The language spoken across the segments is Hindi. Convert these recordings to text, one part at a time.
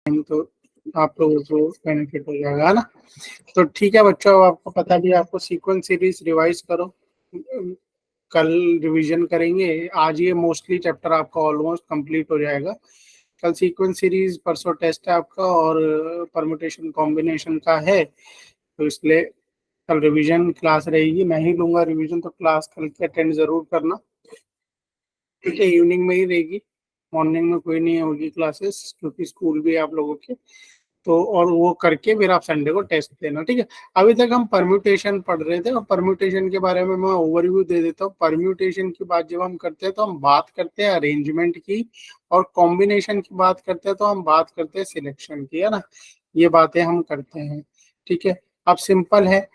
तो आप लोगों को बेनिफिट हो जाएगा, है ना। तो ठीक है बच्चों, अब आपको पता भी है, आपको सीक्वेंस सीरीज रिवाइज करो, कल रिवीजन करेंगे। आज ये मोस्टली चैप्टर आपका ऑलमोस्ट कंप्लीट हो जाएगा। कल सीक्वेंस सीरीज, परसों टेस्ट है आपका, और परम्यूटेशन कॉम्बिनेशन का है, तो इसलिए कल रिवीजन क्लास रहेगी, मैं ही लूंगा रिवीजन। तो क्लास कल के अटेंड जरूर करना, ठीक है। इवनिंग में ही रहेगी, मॉर्निंग में कोई नहीं होगी क्लासेस, क्योंकि स्कूल भी है आप लोगों के। तो और वो करके फिर आप संडे को टेस्ट देना, ठीक है। अभी तक हम परम्यूटेशन पढ़ रहे थे, और परम्यूटेशन के बारे में मैं ओवरव्यू दे देता हूँ। परम्यूटेशन की बात जब हम करते हैं तो हम बात करते हैं अरेंजमेंट की, और कॉम्बिनेशन की बात करते हैं तो हम बात करते हैं सिलेक्शन की, है ना। ये बातें हम करते हैं, ठीक है। अब सिंपल है,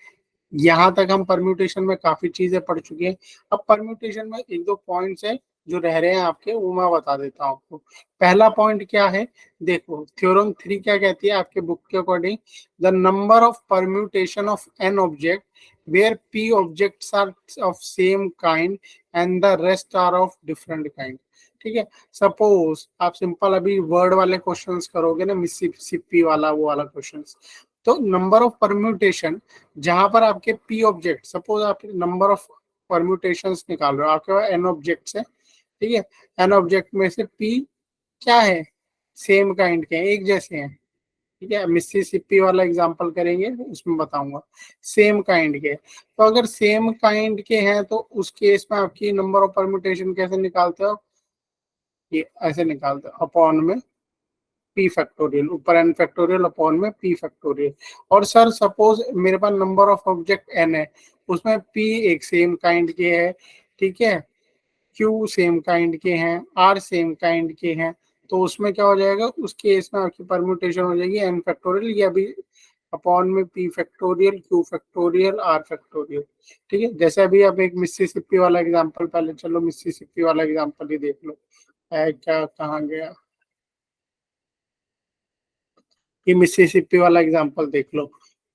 यहाँ तक हम परम्यूटेशन में काफी चीजें पढ़ चुके हैं। अब परम्यूटेशन में एक दो पॉइंट्स है जो रह रहे हैं आपके, वो मैं बता देता हूँ आपको। पहला पॉइंट क्या है, देखो थ्योरम 3 क्या कहती है आपके बुक के according, the number of permutation of N object where P objects are of same kind and the rest are of different kind, ठीक है। सपोज आप सिंपल अभी वर्ड वाले क्वेश्चंस करोगे ना, मिसिसिपी वाला, वो वाला क्वेश्चंस, तो नंबर ऑफ परम्यूटेशन जहां पर आपके पी ऑब्जेक्ट, सपोज आप नंबर ऑफ परम्यूटेशंस निकाल रहे हो, आपके पास एन ऑब्जेक्ट्स है, ठीक है। एन ऑब्जेक्ट में से पी क्या है, सेम काइंड के हैं, एक जैसे हैं, ठीक है। मिसिसिपी वाला एग्जांपल करेंगे, उसमें बताऊंगा सेम काइंड के। तो अगर सेम काइंड के हैं तो उस केस में आपकी नंबर ऑफ परम्यूटेशन कैसे निकालते हो, ये ऐसे निकालते हो, अपॉन में पी फैक्टोरियल, ऊपर एन फैक्टोरियल अपॉन में पी फैक्टोरियल। और सर सपोज मेरे पास नंबर ऑफ ऑब्जेक्ट एन है, उसमें पी एक सेम काइंड के है, ठीक है, क्यू सेम काइंड के हैं, आर सेम काइंड के हैं, तो उसमें क्या हो जाएगा, उस केस में आपकी परम्यूटेशन हो जाएगी एन फैक्टोरियल, या भी अपॉन में P factorial, Q factorial, are factorial, ठीक है। जैसे अभी आप एक मिसिसिपी वाला एग्जांपल, पहले चलो मिसिसिपी वाला एग्जांपल ही देख लो, है क्या, कहाँ गया, ये मिसिसिपी वाला एग्जांपल देख लो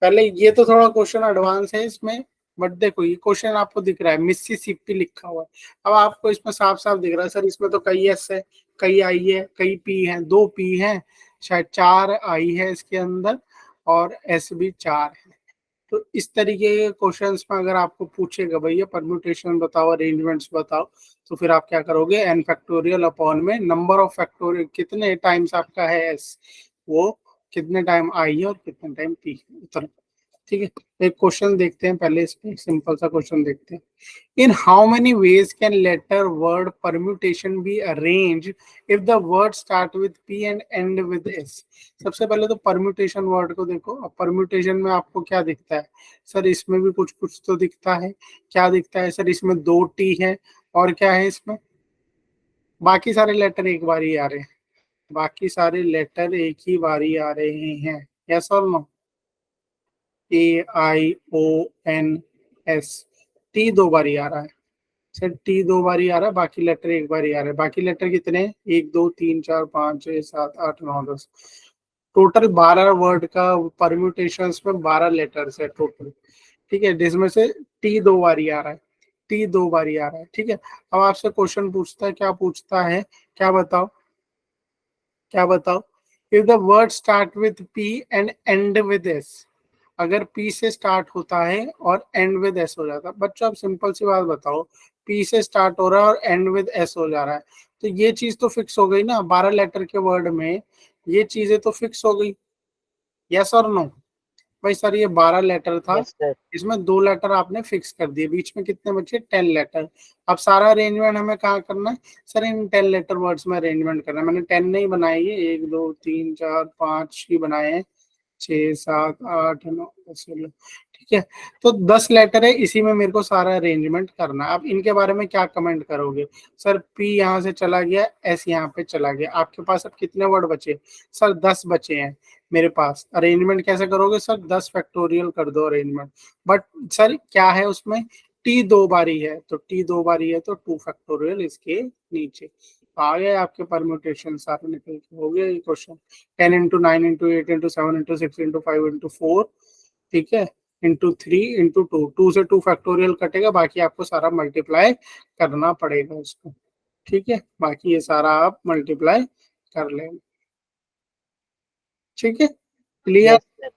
पहले। ये तो थोड़ा क्वेश्चन एडवांस है इसमें, बट देखो ये क्वेश्चन आपको दिख रहा है, मिसिसिपी लिखा हुआ है। अब आपको इसमें साफ साफ दिख रहा है, सर इसमें तो कई एस है, कई आई है, कई पी है, दो पी है, शायद चार आई है इसके अंदर, और एस भी चार है। तो इस तरीके के क्वेश्चंस में अगर आपको पूछेगा भैया परम्यूटेशन बताओ, अरेंजमेंट्स बताओ, तो फिर आप क्या करोगे, एन फैक्टोरियल अपॉन में नंबर ऑफ फैक्टोरियल, कितने टाइम्स आपका है एस, वो कितने टाइम आई है और कितने टाइम पी, उत्तर, ठीक है। एक क्वेश्चन देखते हैं पहले, इस पे सिंपल सा क्वेश्चन देखते हैं। इन how many ways can letter word permutation be arrange if the word start with P and and with S. सबसे पहले तो परम्यूटेशन वर्ड को देखो। अब परम्यूटेशन में आपको क्या दिखता है, सर इसमें भी कुछ कुछ तो दिखता है। क्या दिखता है सर, इसमें दो टी है, और क्या है इसमें, बाकी सारे लेटर एक बार ही आ रहे हैं, बाकी सारे लेटर एक ही बारी आ रहे हैं, यस और नो। ए आई ओ एन एस, टी दो बारी आ रहा है, सर टी दो बारी आ रहा है, बाकी लेटर एक बारी आ रहा है। बाकी लेटर कितने हैं, एक दो तीन चार पाँच छः सात आठ नौ दस, टोटल 12 वर्ड का परम्यूटेशन में 12 लेटर्स है टोटल, ठीक है, जिसमें से टी दो बारी आ रहा है, टी दो बारी आ रहा है, ठीक है। अब आपसे क्वेश्चन पूछता है, क्या पूछता है, क्या बताओ, क्या बताओ, if the word start with P and and with S, अगर पी से स्टार्ट होता है और एंड विद एस हो जाता है। बच्चों आप सिंपल सी बात बताओ, पी से स्टार्ट हो रहा है और एंड विद एस हो जा रहा है, तो ये चीज तो फिक्स हो गई ना, 12 लेटर के वर्ड में ये चीजें तो फिक्स हो गई, यस और नो। भाई सर ये 12 लेटर था, यस सर। इसमें दो लेटर आपने फिक्स कर दिए, बीच में कितने बचे, 10 लेटर। अब सारा अरेंजमेंट हमें कहाँ करना है, सर इन 10 लेटर वर्ड्स में अरेंजमेंट करना है। मैंने 10 नहीं बनाई है, एक दो तीन चार पांच ही बनाए हैं, छः सात आठ नौ दस, ठीक है। तो 10 लेटर है, इसी में मेरे को सारा अरेंजमेंट करना है। अब इनके बारे में क्या कमेंट करोगे, सर पी यहाँ से चला गया, एस यहाँ पे चला गया, आपके पास अब कितने वर्ड बचे, सर 10 बचे हैं मेरे पास। अरेंजमेंट कैसे करोगे, सर 10 फैक्टोरियल कर दो अरेंजमेंट, बट सर क्या है उसमें, टी दो बारी है, तो टी दो बारी है तो 2 फैक्टोरियल इसके नीचे आ गए आपके परम्यूटेशन सारे निकल के, हो गया ये question. 10 into 9 into 8 into 7 into 6 into 5 into 4, ठीक है, इंटू 3 इंटू 2, 2 से 2 फैक्टोरियल कटेगा, बाकी आपको सारा मल्टीप्लाई करना पड़ेगा उसको, ठीक है। बाकी ये सारा आप मल्टीप्लाई कर लेंगे। ठीक है, क्लियर? Yes,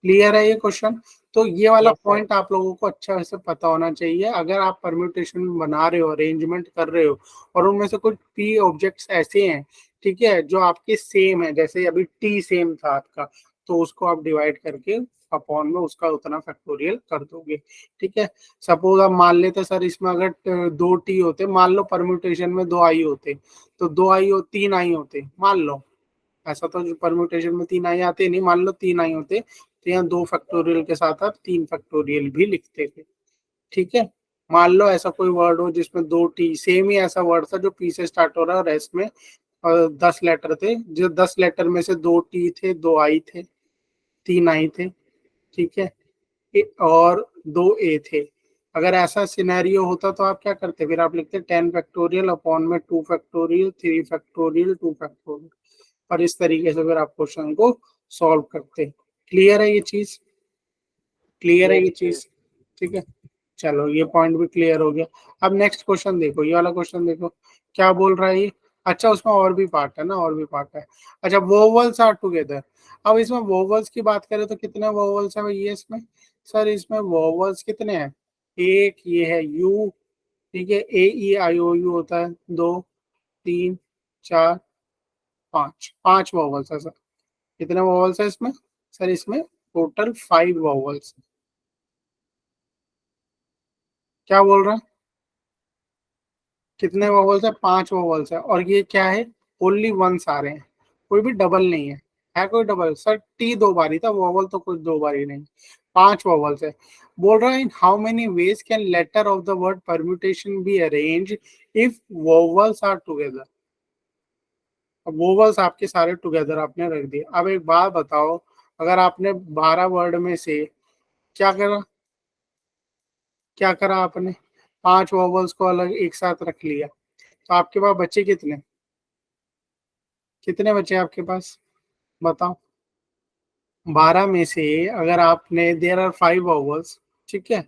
क्लियर है ये क्वेश्चन? तो ये वाला yes, sir. पॉइंट आप लोगों को अच्छा से पता होना चाहिए। अगर आप परम्यूटेशन बना रहे हो, अरेंजमेंट कर रहे हो, और उनमें से कुछ पी ऑब्जेक्ट्स ऐसे हैं, ठीक है, जो आपके सेम है, जैसे अभी टी सेम था आपका, तो उसको आप डिवाइड करके अपॉन में उसका उतना फैक्टोरियल कर दोगे। ठीक है, सपोज आप मान लेते सर इसमें अगर दो टी होते, मान लो परम्यूटेशन में दो आई होते, तो दो आई हो, तीन आई होते मान लो, ऐसा तो जो परम्यूटेशन में तीन आई आते नहीं, मान लो तीन आई होते, तो यहाँ दो फैक्टोरियल के साथ आप तीन फैक्टोरियल भी लिखते थे। ठीक है, मान लो ऐसा कोई वर्ड हो जिसमें दो टी, सेम ही ऐसा वर्ड था जो पी से स्टार्ट हो रहा है और एस में 10 लेटर थे, जो 10 लेटर में से दो टी थे, दो आई थे, तीन आई थे। ठीक है, और दो ए थे। अगर ऐसा सिनेरियो होता तो आप क्या करते, फिर आप लिखते 10 फैक्टोरियल अपॉन में 2 फैक्टोरियल, 3 फैक्टोरियल, 2 फैक्टोरियल, और इस तरीके से फिर आप क्वेश्चन को सॉल्व करते। क्लियर है ये चीज? क्लियर है Yes, ये sir. चीज? ठीक है, चलो ये पॉइंट भी क्लियर हो गया। अब नेक्स्ट क्वेश्चन देखो, ये वाला क्वेश्चन देखो क्या बोल रहा है ये। अच्छा, उसमें और भी पार्ट है ना, और भी पार्ट है। अच्छा, वोवल्स आर टुगेदर। अब इसमें वोवल्स की बात करें तो कितने वोवल्स है भैया इसमें? सर इसमें वोवल्स कितने हैं? एक ये है यू, ठीक है, ए ई आई ओ यू होता है, दो, तीन, चार, पांच, पांच वोवल्स है सर। कितने वोवल्स है इसमें? सर इसमें टोटल 5 वोवल्स। क्या बोल रहा है? कितने वोवल्स है? 5 वोवल्स है। और ये क्या है? ओनली वंस आ रहे हैं, कोई भी डबल नहीं है कोई डबल? सर टी दो बारी था, वोवल तो कुछ दो बारी नहीं। 5 वोवल्स है। बोल रहा है in how many ways can letter of the word permutation be arrange if vowels are together. अब वोवल्स आपके सारे टुगेदर आपने रख दिए। अब एक बात बताओ, अगर आपने 12 वर्ड में से क्या करा, क्या करा आपने, 5 वोवल्स को अलग एक साथ रख लिया, तो आपके पास बचे कितने? कितने बचे आपके पास, बताओ? 12 में से अगर आपने, देयर आर 5 वोवल्स, ठीक है,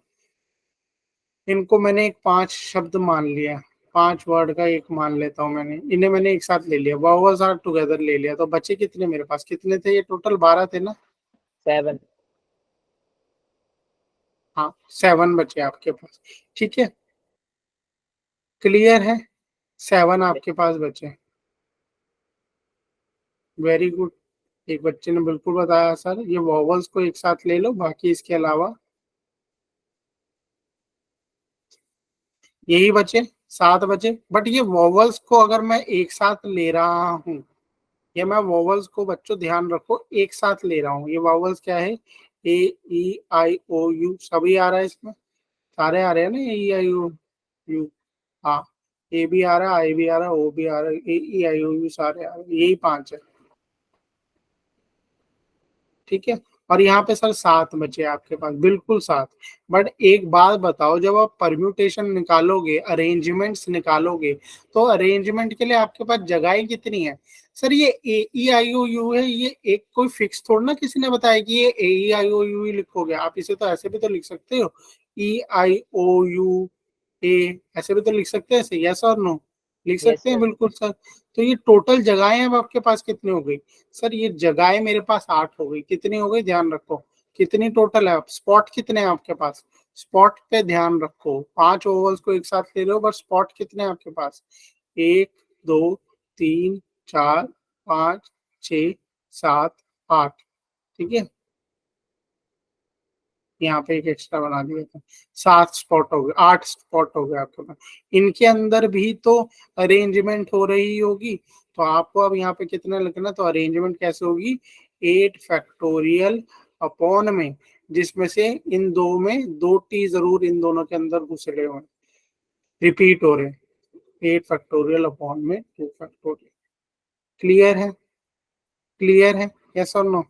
इनको मैंने एक 5 शब्द मान लिया, 5 वर्ड का एक मान लेता हूँ मैंने, इन्हें मैंने एक साथ ले लिया, वोवल्स आर टुगेदर ले लिया, तो बचे कितने मेरे पास? कितने थे ये? टोटल 12 थे ना? 7. हाँ, 7 बचे आपके पास। ठीक है, क्लियर है? 7 Yes, आपके पास बचे। वेरी गुड, एक बच्चे ने बिल्कुल बताया सर, ये वॉवल्स को एक साथ ले लो, बाकी इसके अलावा यही बचे, 7 बचे। बट ये वॉवल्स को अगर मैं एक साथ ले रहा हूँ, ये मैं वॉवल्स को, बच्चों ध्यान रखो, एक साथ ले रहा हूँ। ये वॉवल्स क्या है? ए ई आई ओ यू सभी आ रहा है इसमें, सारे आ रहे हैं ना, ए ई आई ओ यू। हाँ, ए भी आ रहा है, आई भी आ रहा है, ओ भी आ रहा है, ए ई आई ओ यू सारे आ रहे हैं, यही 5 है। ठीक है, और यहाँ पे सर 7 बचे आपके पास, बिल्कुल 7। बट एक बात बताओ, जब आप परम्यूटेशन निकालोगे, अरेंजमेंट्स निकालोगे, तो अरेंजमेंट के लिए आपके पास जगहें कितनी है? सर ये ए ई आई ओ यू है, ये एक कोई फिक्स थोड़ा ना किसी ने बताया कि ये ए ई आई ओ यू ही लिखोगे। आप इसे तो ऐसे भी तो लिख सकते हो, ई आई ओ यू ए, ऐसे भी तो लिख सकते हैं, ऐसे यस और नो लिख yes, सकते हैं, sir. बिल्कुल सर। तो ये टोटल जगहें अब आपके पास कितनी हो गई? सर ये जगहें मेरे पास 8 हो गई। कितनी हो गई, ध्यान रखो, कितनी टोटल है? आप स्पॉट कितने हैं आपके पास? स्पॉट पे ध्यान रखो, 5 ओवल्स को एक साथ ले रहे हो, बट स्पॉट कितने हैं आपके पास? 1, 2, 3, 4, 5, 6, 7, 8। ठीक है, यहाँ पे एक एक्स्ट्रा बना दिया था, 7 स्पॉट हो गए, 8 स्पॉट हो गए आपके पास। इनके अंदर भी तो अरेंजमेंट हो रही होगी, तो आपको अब यहाँ पे कितना लिखना, तो अरेंजमेंट कैसे होगी? 8 फैक्टोरियल अपॉन में, जिसमें से इन दो में दो टी जरूर इन दोनों के अंदर घुसड़े हुए, रिपीट हो रहे हैं। 8 फैक्टोरियल अपॉन में 2 फैक्टोरियल। क्लियर है? क्लियर है, यस और नो?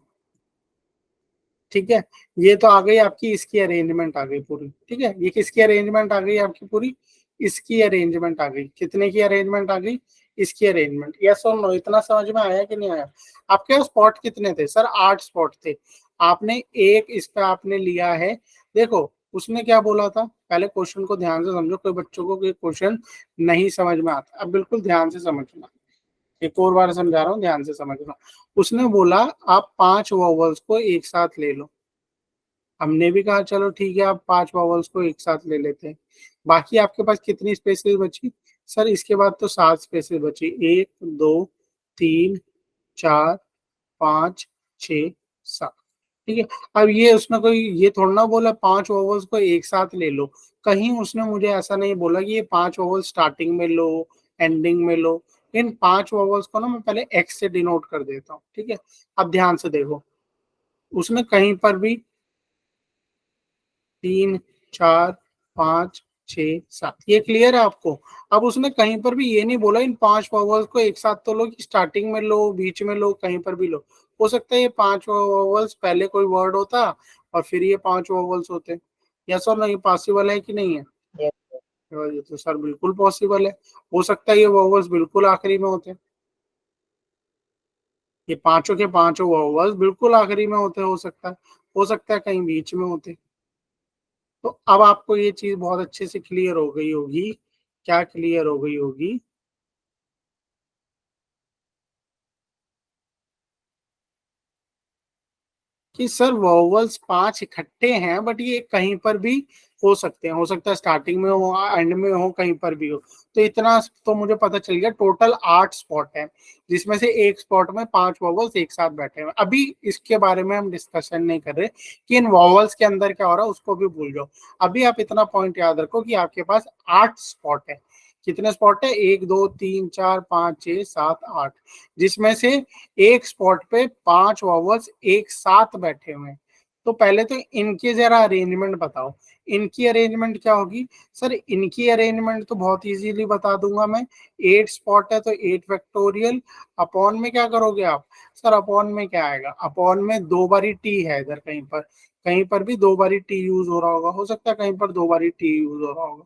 ठीक है, ये तो आ गई आपकी, इसकी अरेंजमेंट आ गई पूरी। ठीक है, ये किसकी अरेंजमेंट आ गई आपकी पूरी? इसकी अरेंजमेंट आ गई। कितने की अरेंजमेंट आ गई? इसकी अरेंजमेंट। यस और नो, इतना समझ में आया कि नहीं आया? आपके पास स्पॉट कितने थे? सर 8 स्पॉट थे। आपने एक इस पे आपने लिया है, देखो उसने क्या बोला था, पहले क्वेश्चन को ध्यान से समझो, कोई बच्चों को कोई क्वेश्चन नहीं समझ में आता, अब बिल्कुल ध्यान से समझना। एक और बार समझा रहा हूँ, ध्यान से समझना। उसने बोला आप 5 वॉवल्स को एक साथ ले लो। हमने भी कहा चलो ठीक है, आप 5 वॉवल्स को एक साथ ले लेते हैं। बाकी आपके पास कितनी स्पेसेस बची? सर इसके बाद तो 7 स्पेसेस बची, 1 2 3 4 5 6 7। ठीक है। अब ये उसने कोई ये थोड़ा ना बोला 5 वॉवल्स को एक साथ ले लो। कहीं उसने मुझे ऐसा नहीं बोला कि ये 5 वॉवल्स स्टार्टिंग में लो, एंडिंग में लो। इन 5 वॉवल्स को ना मैं पहले एक्स से डिनोट कर देता हूँ। ठीक है। अब ध्यान से देखो, उसने कहीं पर भी 3 4 5 6 7, ये क्लियर है आपको? अब उसने कहीं पर भी ये नहीं बोला इन 5 वॉवल्स को एक साथ तो लो, कि स्टार्टिंग में लो, बीच में लो, कहीं पर भी लो। हो सकता है ये 5 वॉवल्स पहले कोई वर्ड होता और फिर ये 5 वॉवल्स होते। यस और नहीं, पॉसिबल है कि नहीं है? ये तो सर बिल्कुल पॉसिबल है। हो सकता है ये वॉवल्स बिल्कुल आखिरी में होते, ये पांचों के पांचों वॉवल्स बिल्कुल आखिरी में होते। हो सकता है कहीं बीच में होते। तो अब आपको ये चीज बहुत अच्छे से क्लियर हो गई होगी। क्या क्लियर हो गई होगी? कि सर वॉवल्स 5 इकट्ठे हैं, बट ये कहीं पर भी हो सकते हैं। हो सकता है स्टार्टिंग में हो, एंड में हो, कहीं पर भी हो। तो इतना तो मुझे पता चल गया, टोटल 8 स्पॉट है, जिसमें से एक स्पॉट में 5 वॉवल्स एक साथ बैठे हैं। अभी इसके बारे में हम डिस्कशन नहीं कर रहे कि इन वॉवल्स के अंदर क्या हो रहा है, उसको भी भूल जाओ। अभी आप इतना पॉइंट याद रखो कि आपके पास 8 स्पॉट है। कितने स्पॉट है? 1 2 3 4 5 6 7 8, जिसमें से एक स्पॉट पे 5 वॉवल्स एक साथ बैठे हुए हैं। तो पहले तो इनकी जरा अरेंजमेंट बताओ। इनकी अरेंजमेंट क्या होगी? सर इनकी अरेंजमेंट तो बहुत इजीली बता दूंगा मैं। 8 स्पॉट है तो 8 फैक्टोरियल अपॉन में क्या करोगे आप? सर अपॉन में क्या आएगा? अपॉन में 2 बारी टी है इधर, कहीं पर भी 2 बारी टी यूज हो रहा होगा। हो सकता है कहीं पर 2 बारी टी यूज हो रहा होगा।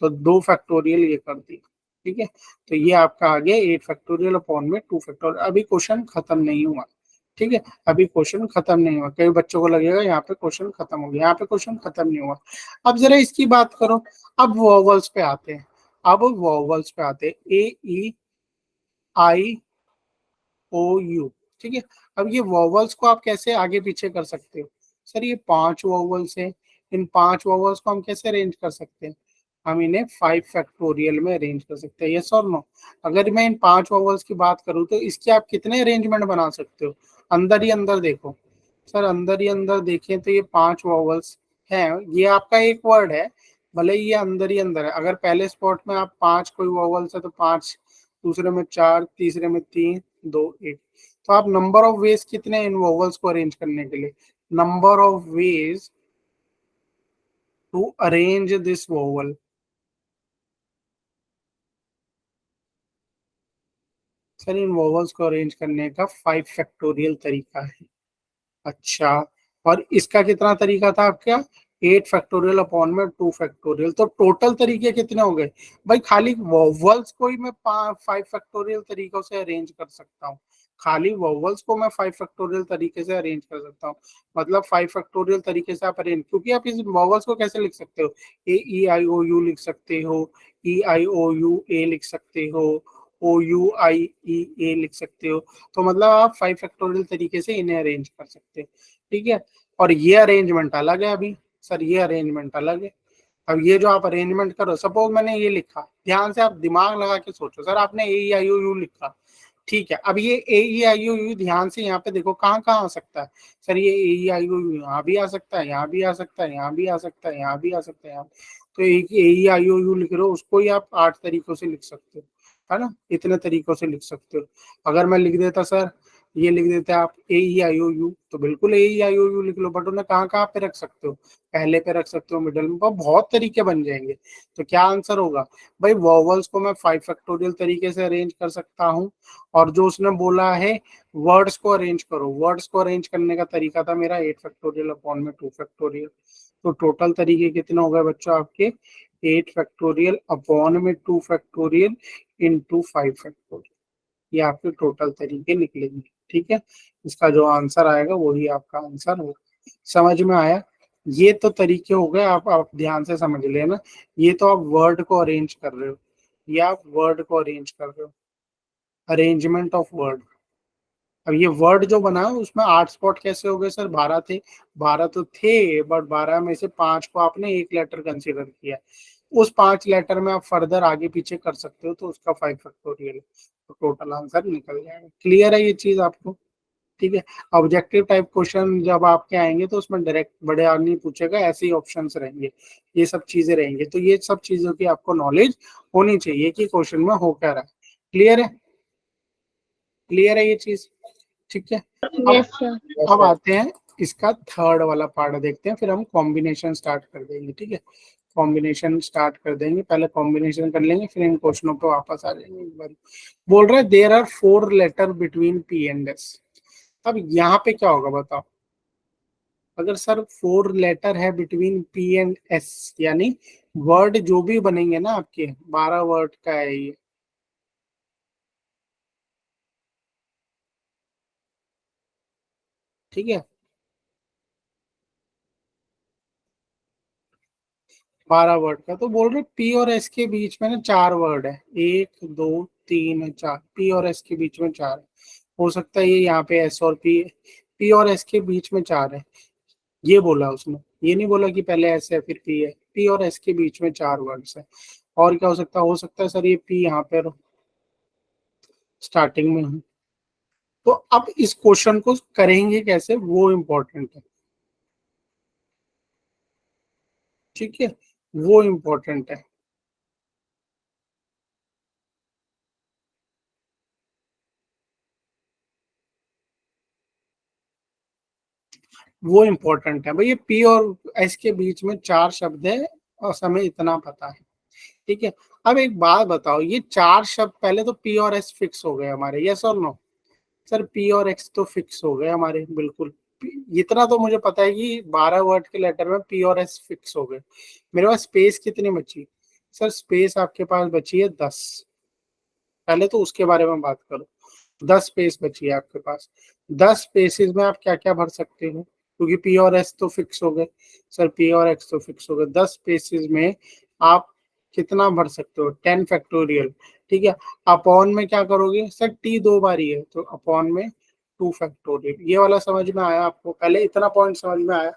तो 2 फैक्टोरियल ये कर दी। ठीक है। तो ये आपका आ गया 8 फैक्टोरियल अपॉन में 2 फैक्टोरियल। अभी क्वेश्चन खत्म नहीं हुआ। ठीक है। अभी क्वेश्चन खत्म नहीं हुआ। कई बच्चों को लगेगा यहाँ पे क्वेश्चन खत्म हो गया, यहाँ पे क्वेश्चन खत्म नहीं हुआ। अब जरा इसकी बात करो। अब वॉवल्स पे आते हैं। अब वॉवल्स पे आते हैं, A E I O U। ठीक है। अब ये वॉवल्स को आप कैसे आगे पीछे कर सकते हो? सर ये 5 वॉवल्स हैं, इन 5 वॉवल्स को हम कैसे अरेंज कर सकते हैं? हम इन्हें 5 फैक्टोरियल में अरेंज कर सकते हैं। यस और नो? अगर मैं इन 5 वॉवल्स की बात करूं तो इसके आप कितने अरेंजमेंट बना सकते हो? अंदर ही अंदर देखो। सर अंदर ही अंदर देखें तो ये 5 वॉवल्स हैं। ये आपका एक वर्ड है, भले ही ये अंदर ही अंदर है। अगर पहले स्पॉट में आप 5 कोई वॉवल्स है तो 5, दूसरे में 4, तीसरे में 3 2 1। तो आप नंबर ऑफ वेज कितने इन वॉवल्स को अरेंज करने के लिए? Number of ways to arrange this vowel. Sir इन वोवल्स को अरेंज करने का 5 फैक्टोरियल तरीका है। अच्छा, और इसका कितना तरीका था आपका? 8 फैक्टोरियल अपॉन में 2 फैक्टोरियल। तो टोटल तरीके कितने हो गए भाई? खाली वोवल्स को ही मैं 5 फैक्टोरियल तरीकों से अरेंज कर सकता हूँ। खाली वोवल्स को मैं 5 फैक्टोरियल तरीके से अरेंज कर सकता हूँ। मतलब 5 फैक्टोरियल तरीके से आप अरेंज, क्योंकि आप इस वोवल्स को कैसे लिख सकते हो? A E I O U लिख सकते हो, E I O U A लिख सकते हो, O U I E A लिख सकते हो। तो मतलब आप 5 फैक्टोरियल तरीके से इन्हें अरेंज कर सकते हैं। ठीक है। और ये अरेंजमेंट अलग है अभी। सर ये अरेंजमेंट अलग है। अब ये जो आप अरेंजमेंट करो, सपोज मैंने ये लिखा, ध्यान से आप दिमाग लगा के सोचो। सर आपने A E I O U लिखा, ठीक है। अब ये A E I O U ध्यान से यहाँ पे देखो कहाँ कहाँ आ सकता है। सर ये A E I O U यहाँ भी आ सकता है, यहाँ भी आ सकता है, यहाँ भी आ सकता है, यहाँ भी आ सकता है, यहाँ। तो एक A E I O U लिख रहे हो, उसको ही आप 8 तरीकों से लिख सकते हो, है ना? इतने तरीकों से लिख सकते हो। अगर मैं लिख देता सर, ये लिख देते आप A E I O U, तो बिल्कुल A E I O U लिख लो, बट उन्हें कहाँ कहाँ पे रख सकते हो? पहले पे रख सकते हो, मिडल में, बहुत तरीके बन जाएंगे। तो क्या आंसर होगा भाई? वॉवल्स को मैं 5 फैक्टोरियल तरीके से अरेंज कर सकता हूँ। और जो उसने बोला है वर्ड्स को अरेंज करो, वर्ड्स को अरेंज करने का तरीका था मेरा 8 फैक्टोरियल अपॉन में 2 फैक्टोरियल। तो टोटल तरीके कितने हो गए बच्चों आपके? 8 फैक्टोरियल अपॉन में 2 फैक्टोरियल इंटू 5 फैक्टोरियल। ये आपके टोटल तरीके निकलेंगे। ठीक है। इसका जो आंसर आएगा वही आपका आंसर होगा। समझ में आया? ये तो तरीके हो गए, आप ध्यान से समझ लेना। ये तो आप वर्ड को अरेंज कर रहे हो, ये आप वर्ड को अरेंज कर रहे हो। Arrangement of word. अब ये वर्ड जो बना है उसमें 8 स्पॉट कैसे हो गए सर? 12 थे। 12 तो थे, बट 12 में से 5 को आपने एक लेटर कंसीडर किया। उस 5 लेटर में आप फर्दर आगे पीछे कर सकते हो, तो उसका 5 फैक्टोरियल, तो टोटल आंसर निकल जाएगा। क्लियर है ये चीज आपको? ठीक है। ऑब्जेक्टिव टाइप क्वेश्चन जब आपके आएंगे तो उसमें डायरेक्ट बड़े आदमी पूछेगा, ऐसे ही ऑप्शंस रहेंगे, ये सब चीजें रहेंगी। तो ये सब चीजों की आपको नॉलेज होनी चाहिए कि क्वेश्चन में हो क्या रहा है। क्लियर है? क्लियर है ये चीज? ठीक है। Yes sir. अब आते हैं इसका थर्ड वाला पार्ट देखते हैं, फिर हम कॉम्बिनेशन स्टार्ट कर देंगे। ठीक है, कॉम्बिनेशन स्टार्ट कर देंगे, पहले कॉम्बिनेशन कर लेंगे, फिर इन क्वेश्चनों पे वापस आ जाएंगे एक बार। बोल रहा है there are 4 letter between P and S. अब यहाँ पे क्या होगा बताओ? अगर सर 4 लेटर है बिटवीन पी एंड एस, यानी वर्ड जो भी बनेंगे ना आपके, 12 वर्ड का है ये। ठीक है, 12 वर्ड का। तो बोल रहे पी और एस के बीच में ना 4 वर्ड है, 1 2 3 4, पी और एस के बीच में 4 है। हो सकता है ये यहाँ पे एस और पी, पी और एस के बीच में 4 है, ये बोला उसने। ये नहीं बोला कि पहले एस है फिर पी है, पी और एस के बीच में 4 वर्ड्स है। और क्या हो सकता है? हो सकता है सर ये पी यहाँ पे स्टार्टिंग में हो। तो अब इस क्वेश्चन को करेंगे कैसे, वो इम्पोर्टेंट है। ठीक है, वो इम्पोर्टेंट है। वो इम्पोर्टेंट है भाई। ये पी और एस के बीच में 4 शब्द है और हमें इतना पता है। ठीक है। अब एक बात बताओ, ये 4 शब्द, पहले तो पी और एस फिक्स हो गए हमारे, यस और नो? सर पी और एक्स तो फिक्स हो गए हमारे, बिल्कुल। इतना तो मुझे पता है कि 12 वर्ड के लेटर में पी और एस फिक्स हो गए। मेरे पास स्पेस कितनी बची? सर स्पेस आपके पास बची है 10। पहले तो उसके बारे में बात करो। 10 स्पेस बची है आपके पास। 10 स्पेसेस में आप क्या क्या भर सकते हो? क्योंकि पी और एस तो फिक्स हो गए, सर पी और एक्स तो फिक्स हो गए। 10 स्पेसेस में आप कितना भर सकते हो? 10 फैक्टोरियल। ठीक है। अपॉन में क्या करोगे? सर टी 2 बार ही है, तो अपॉन में 2 फैक्टोरियल। ये वाला समझ में आया आपको? पहले इतना पॉइंट समझ में आया?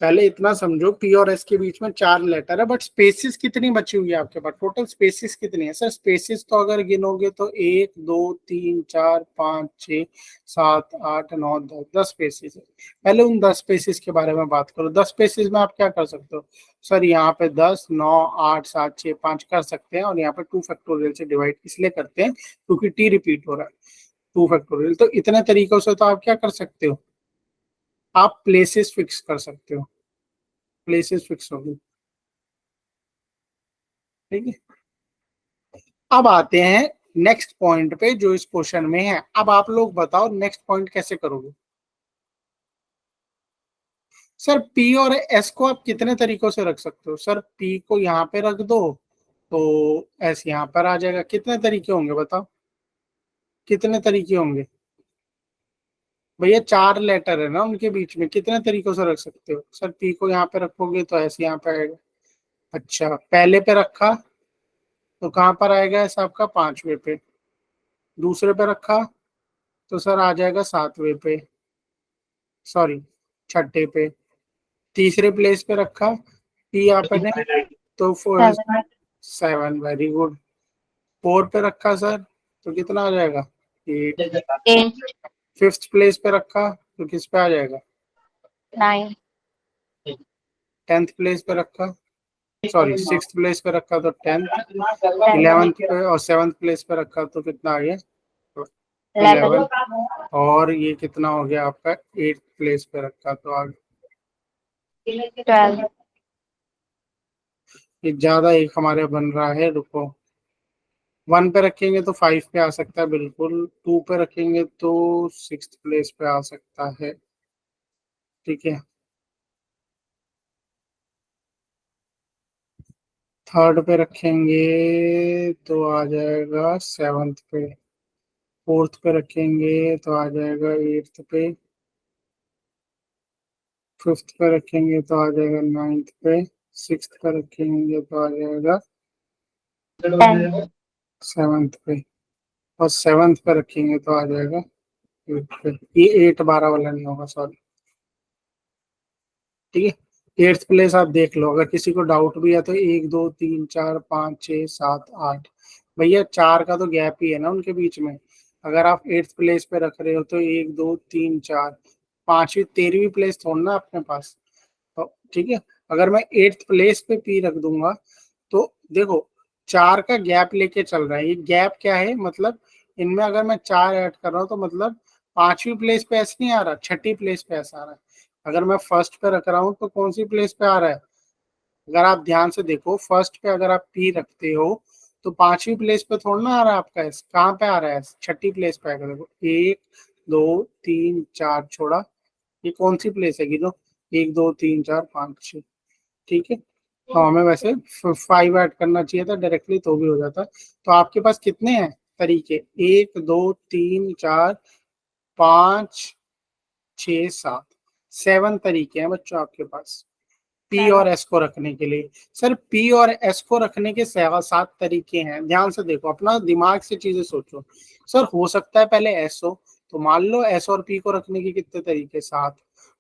पहले इतना समझो, पी और एस के बीच में 4 लेटर है, बट स्पेसिस कितनी बची हुई है आपके पास? टोटल स्पेसिस कितनी है? सर स्पेसिस तो अगर गिनोगे तो 1 2 3 4 5 6 7 8 9 10, 10 स्पेसिस है। पहले उन 10 स्पेसिस के बारे में बात करो। 10 स्पेसिस में आप क्या कर सकते हो? सर यहाँ पे 10 9 8 7 6 5 कर सकते हैं, और यहाँ पे 2 फैक्टोरियल से डिवाइड इसलिए करते हैं क्योंकि टी रिपीट हो रहा है। 2 फैक्टोरियल, तो इतने तरीकों से तो आप क्या कर सकते हो? आप प्लेसेस फिक्स कर सकते हो। प्लेसेस फिक्स होगी। ठीक है। अब आते हैं नेक्स्ट पॉइंट पे जो इस क्वेश्चन में है। अब आप लोग बताओ नेक्स्ट पॉइंट कैसे करोगे? सर पी और एस को आप कितने तरीकों से रख सकते हो? सर पी को यहाँ पे रख दो तो एस यहाँ पर आ जाएगा। कितने तरीके होंगे बताओ? कितने तरीके होंगे भैया? 4 लेटर है ना उनके बीच में, कितने तरीकों से रख सकते हो? सर पी को यहाँ पे रखोगे तो एस यहाँ पे आएगा। अच्छा, पहले पे रखा तो कहाँ पर आएगा एस आपका? 5वें पे। दूसरे पे रखा तो सर आ जाएगा 7वें पे, सॉरी 6ठे पे। तीसरे प्लेस पे रखा टी आपने तो 7। 7, वेरी गुड। 4 पे रखा सर तो कितना आ जाएगा? 8। 8। 5th प्लेस पे रखा तो किस पे आ जाएगा? 9। 10th प्लेस पे रखा, सॉरी 6th प्लेस पे रखा तो 10th। 10। 11th पे और 7th प्लेस पे रखा तो कितना आ गया? 11। 11। और ये कितना हो गया आपका? 8th प्लेस पे रखा तो आ गया। 12। ये ज्यादा एक हमारे बन रहा है, रुको। 1 पे रखेंगे तो 5 पे आ सकता है बिल्कुल। 2 पे रखेंगे तो 6th प्लेस पे आ सकता है। ठीक है। 3rd पे रखेंगे तो आ जाएगा 7th पे। 4th पे रखेंगे तो आ जाएगा 8th पे। 5th पे रखेंगे तो आ जाएगा 9th पे। 6th पे रखेंगे तो आ जाएगा 10। सेवंथ पे, और सेवंथ पे रखेंगे तो आ जाएगा 8 पे। ये 8 12 वाला नहीं होगा, सॉरी। ठीक है, एट्थ प्लेस आप देख लो, अगर किसी को डाउट भी है तो 1 2 3 4 5 6 7 8, भैया 4 का तो गैप ही है ना उनके बीच में। अगर आप एट्थ प्लेस पे रख रहे हो तो 1 2 3 4, पांचवी 13वीं प्लेस थोड़ा ना अपने पास। तो ठीक है, अगर मैं एट्थ प्लेस पे पी रख दूंगा तो देखो 4 का गैप लेके चल रहा है। ये गैप क्या है, मतलब इनमें अगर मैं 4 ऐड कर रहा हूँ तो मतलब पांचवी प्लेस पे ऐसे नहीं आ रहा, छठी प्लेस पे ऐसा आ रहा है। अगर मैं फर्स्ट पे रख रहा हूँ तो कौन सी प्लेस पे आ रहा है, अगर आप ध्यान से देखो फर्स्ट पे अगर आप पी रखते हो तो पांचवी प्लेस पे थोड़ा ना आ रहा है आपका एस, कहाँ पे आ रहा है, छठी प्लेस पे आएगा। देखो 1 2 3 4 छोड़ा, ये कौन सी प्लेस है, गिनो। 1 2 3 4 5 6। ठीक है, तो हमें वैसे 5 ऐड करना चाहिए था डायरेक्टली तो भी हो जाता। तो आपके पास कितने हैं तरीके, 1 2 3 4 5 6 7, 7 तरीके हैं बच्चों आपके पास पी और एस को रखने के लिए। सर पी और एस को रखने के 7 तरीके हैं, ध्यान से देखो, अपना दिमाग से चीजें सोचो। सर हो सकता है पहले एस हो, तो मान लो एस और पी को रखने के कितने तरीके, 7।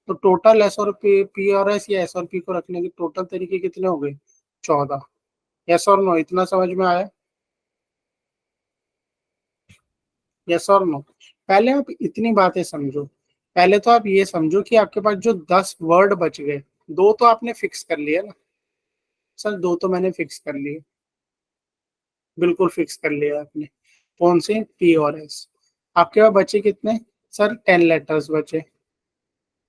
तो टोटल एस और पी और एस या एस और पी को रखने के टोटल तरीके कितने हो गए, 14। यस और नो, इतना समझ में आया, यस और नो। पहले आप इतनी बातें समझो, पहले तो आप ये समझो कि आपके पास जो 10 वर्ड बच गए, दो तो आपने फिक्स कर लिया ना। सर दो तो मैंने फिक्स कर लिए, बिल्कुल फिक्स कर लिया आपने। कौन से, पी और एस। आपके पास बचे कितने, सर 10 लेटर्स बचे।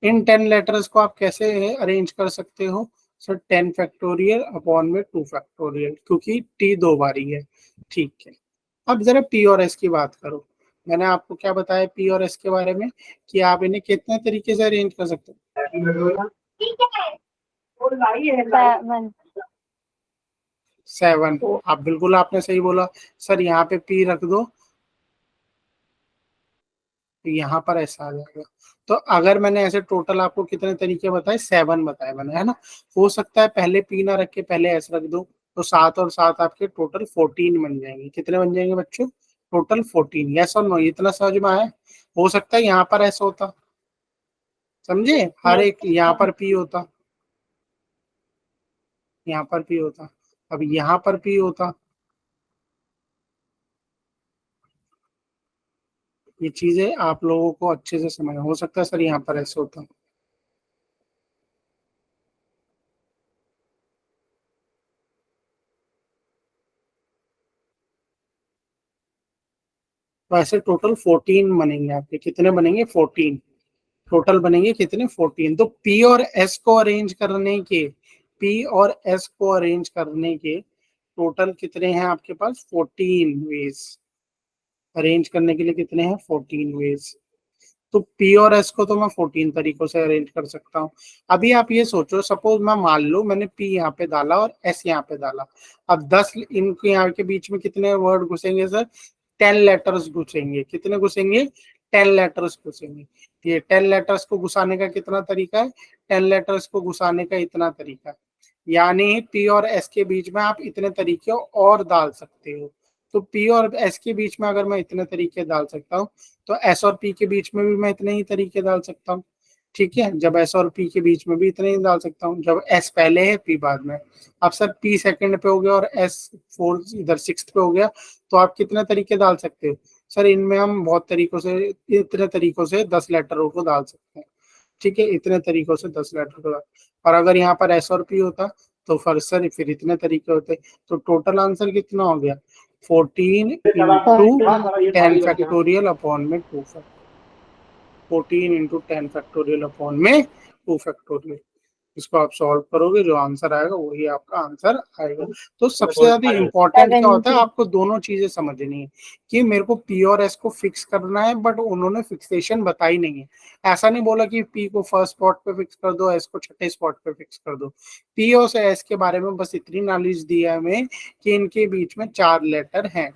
इन 10 लेटर्स को आप कैसे अरेंज कर सकते हो, सर 10 फैक्टोरियल अपॉन में 2 फैक्टोरियल, क्योंकि टी 2 बारी है। ठीक है, अब जरा पी और एस की बात करो। मैंने आपको क्या बताया पी और एस के बारे में, कि आप इन्हें कितने तरीके से अरेंज कर सकते हो, 7 7। आप बिल्कुल आपने सही बोला। सर यहाँ पे पी रख दो, तो यहाँ पर ऐसा आ जाएगा। तो अगर मैंने ऐसे टोटल आपको कितने तरीके बताए, 7 बताए मैंने, है ना। हो सकता है पहले पी ना रख के पहले एस रख दो, तो 7 और 7 आपके टोटल 14 बन जाएंगे। कितने बन जाएंगे बच्चों, टोटल 14। यस और नो, इतना समझ में आया। हो सकता है यहाँ पर ऐसा होता, समझे, हर एक यहाँ पर पी होता, यहाँ पर पी होता, अब यहाँ पर पी होता। ये चीजें आप लोगों को अच्छे से समझ, हो सकता है सर यहाँ पर ऐसा होता। तो ऐसे टोटल 14 बनेंगे आपके, कितने बनेंगे, 14। टोटल बनेंगे कितने, 14। तो पी और एस को अरेंज करने के, पी और एस को अरेंज करने के टोटल कितने हैं आपके पास, 14 वेज। अरेंज करने के लिए कितने हैं, 14 वेज। तो पी और एस को तो मैं 14 तरीकों से अरेंज कर सकता हूँ। अभी आप ये सोचो, सपोज मैं मान लो मैंने पी यहाँ पे डाला और एस यहाँ पे डाला, अब 10 इनके यहाँ के बीच में कितने वर्ड घुसेंगे सर, 10 लेटर्स घुसेंगे। कितने घुसेंगे, 10 लेटर्स घुसेंगे। ये 10 लेटर्स को घुसाने का कितना तरीका है, 10 लेटर्स को घुसाने का इतना तरीका है। यानी पी और एस के बीच में आप इतने तरीके और डाल सकते हो। तो पी और एस के बीच में अगर मैं इतने तरीके डाल सकता हूँ, तो एस और पी के बीच में भी मैं इतने ही तरीके डाल सकता हूँ। ठीक है, जब एस और पी के बीच में भी इतने ही डाल सकता हूँ, जब एस पहले है पी बाद में। अब सर पी सेकंड पे हो गया और एस फोर्थ इधर सिक्स्थ पे हो गया, तो आप कितने तरीके डाल सकते हो, सर इनमें हम बहुत तरीकों से, इतने तरीकों से 10 लेटरों को डाल सकते हैं। ठीक है, इतने तरीकों से 10 लेटर को डाल। और अगर यहाँ पर एस और पी होता तो फिर इतने तरीके होते। तो टोटल आंसर कितना हो गया, 14 इंटू 10 फैक्टोरियल अपॉन में 2 फैक्टोरियल। 14 इंटू 10 फैक्टोरियल अपॉन में 2 फैक्टोरियल। इसको आप सॉल्व करोगे, जो आंसर आएगा वही आपका आंसर आएगा। तो सबसे ज्यादा इंपॉर्टेंट क्या होता है, 17 आपको दोनों चीजें समझनी है, कि मेरे को पी और एस को फिक्स करना है, बट उन्होंने फिक्सेशन बताई नहीं है। ऐसा नहीं बोला कि पी को फर्स्ट स्पॉट पे फिक्स कर दो, एस को छठे स्पॉट पे फिक्स कर दो। पी और एस के बारे में बस इतनी नॉलेज दी है हमें कि इनके बीच में 4 लेटर हैं,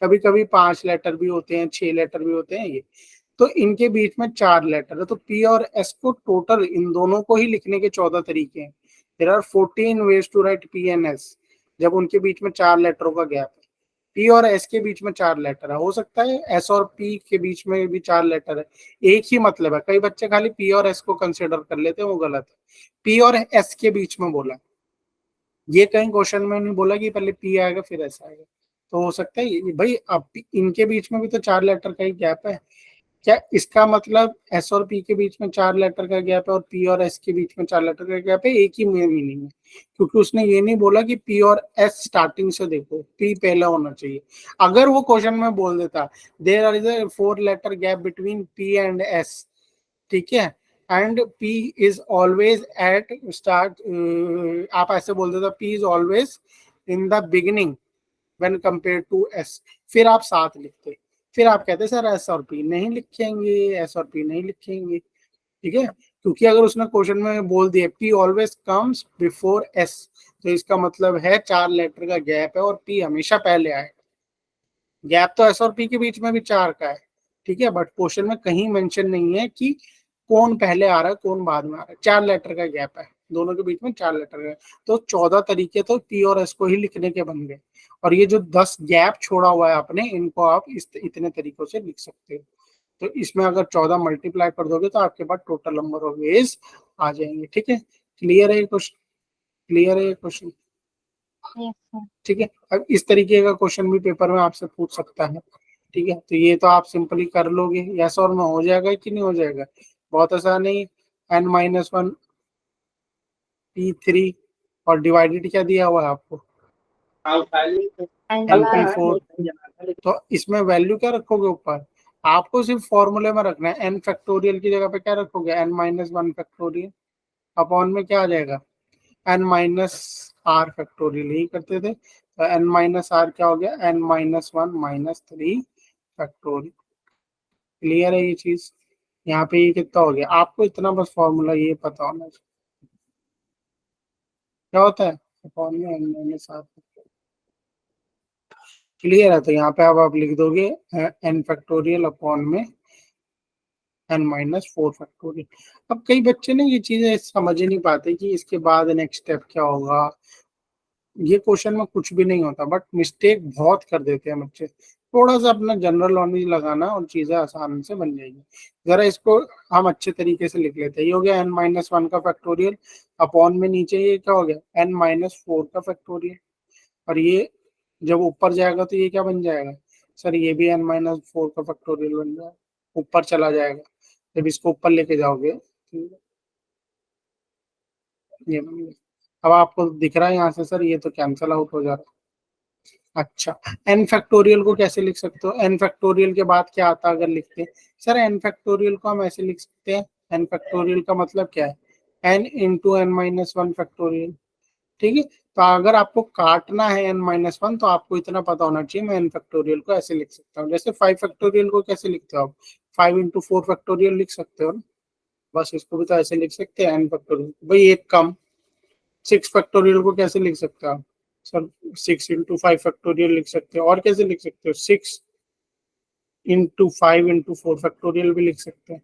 कभी कभी 5 लेटर भी होते हैं, 6 लेटर भी होते हैं ये। तो इनके बीच में 4 लेटर है, तो पी और एस को टोटल इन दोनों को ही लिखने के 14 तरीके हैं। There are 14 ways to write P and S, जब उनके बीच में 4 लेटरों का गैप है। पी और एस के बीच में 4 लेटर है, हो सकता है एस और पी के बीच में भी 4 लेटर है, एक ही मतलब है। कई बच्चे खाली पी और एस को कंसिडर कर लेते हैं, वो गलत है। पी और एस के बीच में बोला, ये कहीं क्वेश्चन में नहीं बोला कि पहले पी आएगा फिर एस आएगा। तो हो सकता है भाई अब इनके बीच में भी तो 4 लेटर का ही गैप है, क्या इसका मतलब एस और पी के बीच में 4 लेटर का गैप है और पी और एस के बीच में 4 लेटर का गैप है? एक ही मीनिंग है, क्योंकि उसने ये नहीं बोला कि पी और एस स्टार्टिंग से देखो, पी पहला होना चाहिए। अगर वो क्वेश्चन में बोल देता there is a 4 letter gap between P and S, ठीक है, and P is always at start, आप ऐसे बोल देता P is always in the beginning when compare to S, फिर आप साथ लिखते, फिर आप कहते सर एस और पी नहीं लिखेंगे, एस और पी नहीं लिखेंगे, ठीक है, क्योंकि अगर उसने क्वेश्चन में बोल दिया P always comes before S, तो इसका मतलब है 4 लेटर का गैप है और पी हमेशा पहले आएगा। गैप तो एस और पी के बीच में भी 4 का है, ठीक है, बट क्वेश्चन में कहीं मेंशन नहीं है कि कौन पहले आ रहा है कौन बाद में आ रहा है। 4 लेटर का गैप है, दोनों के बीच में 4 लेटर का, तो 14 तरीके तो पी और एस को ही लिखने के बन गए, और ये जो 10 गैप छोड़ा हुआ है आपने, इनको आप इतने तरीकों से लिख सकते हो। तो इसमें अगर 14 मल्टीप्लाई कर दोगे तो आपके पास टोटल नंबर ऑफ वेज आ जाएंगे, ठीक है। क्लियर है ये क्वेश्चन? क्लियर है ये क्वेश्चन? Yes, sir. ठीक है, अब इस तरीके का क्वेश्चन भी पेपर में आपसे पूछ सकता है, ठीक है, तो ये तो आप सिंपली कर लोगे, यस और नो हो जाएगा कि नहीं हो जाएगा? बहुत आसान है। n-1 p3 और डिवाइडेड क्या दिया हुआ है आपको? And np4, तो इसमें वैल्यू क्या रखोगे ऊपर? आपको सिर्फ फॉर्मूले में रखना है, n फैक्टोरियल की जगह पे क्या रखोगे? n-1 फैक्टोरियल, अपॉन में क्या आ जाएगा? n माइनस आर फैक्टोरियल, यही करते थे, तो n माइनस आर क्या हो गया? n-1 - 3 factorial. क्लियर है ये चीज? यहाँ पे ये कितना हो गया? आपको इतना बस फॉर्मूला ये पता होना चाहिए, क्या होता है अपॉन में n-r। क्लियर है? तो यहाँ पे अब आप लिख दोगे n फैक्टोरियल अपॉन में n-4 फैक्टोरियल। अब कई बच्चे ना ये चीजें समझ ही नहीं पाते कि इसके बाद नेक्स्ट स्टेप क्या होगा। ये क्वेश्चन में कुछ भी नहीं होता, बट मिस्टेक बहुत कर देते हैं बच्चे। थोड़ा सा अपना जनरल नॉलेज लगाना और चीजें आसान से बन जाएगी। जरा इसको हम अच्छे तरीके से लिख लेते हैं। ये हो गया n-1 का फैक्टोरियल, अपॉन में नीचे ये क्या हो गया? n-4 का फैक्टोरियल, और ये जब ऊपर जाएगा तो ये क्या बन जाएगा? सर ये भी n-4 का फैक्टोरियल बन जाएगा, ऊपर चला जाएगा। जब इसको ऊपर लेके जाओगे तो ये बन गया। अब आपको दिख रहा है यहाँ से सर ये तो कैंसल आउट हो जा रहा है। अच्छा, एन फैक्टोरियल को कैसे लिख सकते हो? एन फैक्टोरियल के बाद क्या आता है अगर लिखते हैं? सर एन फैक्टोरियल को हम ऐसे लिख सकते हैं, एन फैक्टोरियल का मतलब क्या है? एन इंटू n-1 फैक्टोरियल, ठीक है। तो अगर आपको काटना है n-1 तो आपको इतना पता होना चाहिए, मैं एन फैक्टोरियल को ऐसे लिख सकता हूँ। जैसे 5 फैक्टोरियल को कैसे लिखते हो आप? 5 × 4 फैक्टोरियल लिख सकते हो ना, बस इसको भी तो ऐसे लिख सकते हैं एन फैक्टोरियल, भाई एक कम। 6 फैक्टोरियल को कैसे लिख सकते हो आप? सर 6 × 5 फैक्टोरियल लिख सकते हो, और कैसे लिख सकते हो? 6 × 5 × 4 फैक्टोरियल भी लिख सकते हैं।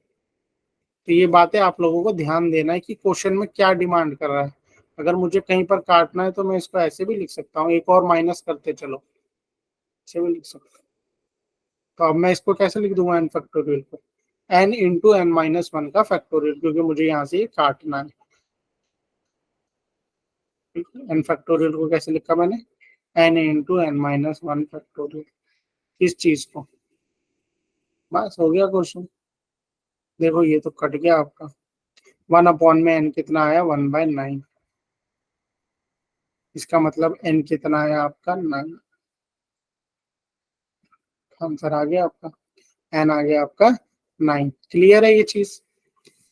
तो ये बातें आप लोगों को ध्यान देना है कि क्वेश्चन में क्या डिमांड कर रहा है। अगर मुझे कहीं पर काटना है तो मैं इसको ऐसे भी लिख सकता हूँ, एक और माइनस करते चलो, ऐसे भी लिख सकता हूँ। तो अब मैं इसको कैसे लिख दूंगा एन फैक्टोरियल को? n × n-1 का फैक्टोरियल, क्योंकि मुझे यहाँ से ये काटना है। एन फैक्टोरियल को कैसे लिखा मैंने? n × n-1 फैक्टोरियल, किस चीज को? बस हो गया क्वेश्चन। देखो ये तो कट गया आपका, 1/n में n कितना आया? 1/9, इसका मतलब n कितना आया आपका? 9। आंसर आ गया आपका, n आ गया आपका 9। क्लियर है ये चीज?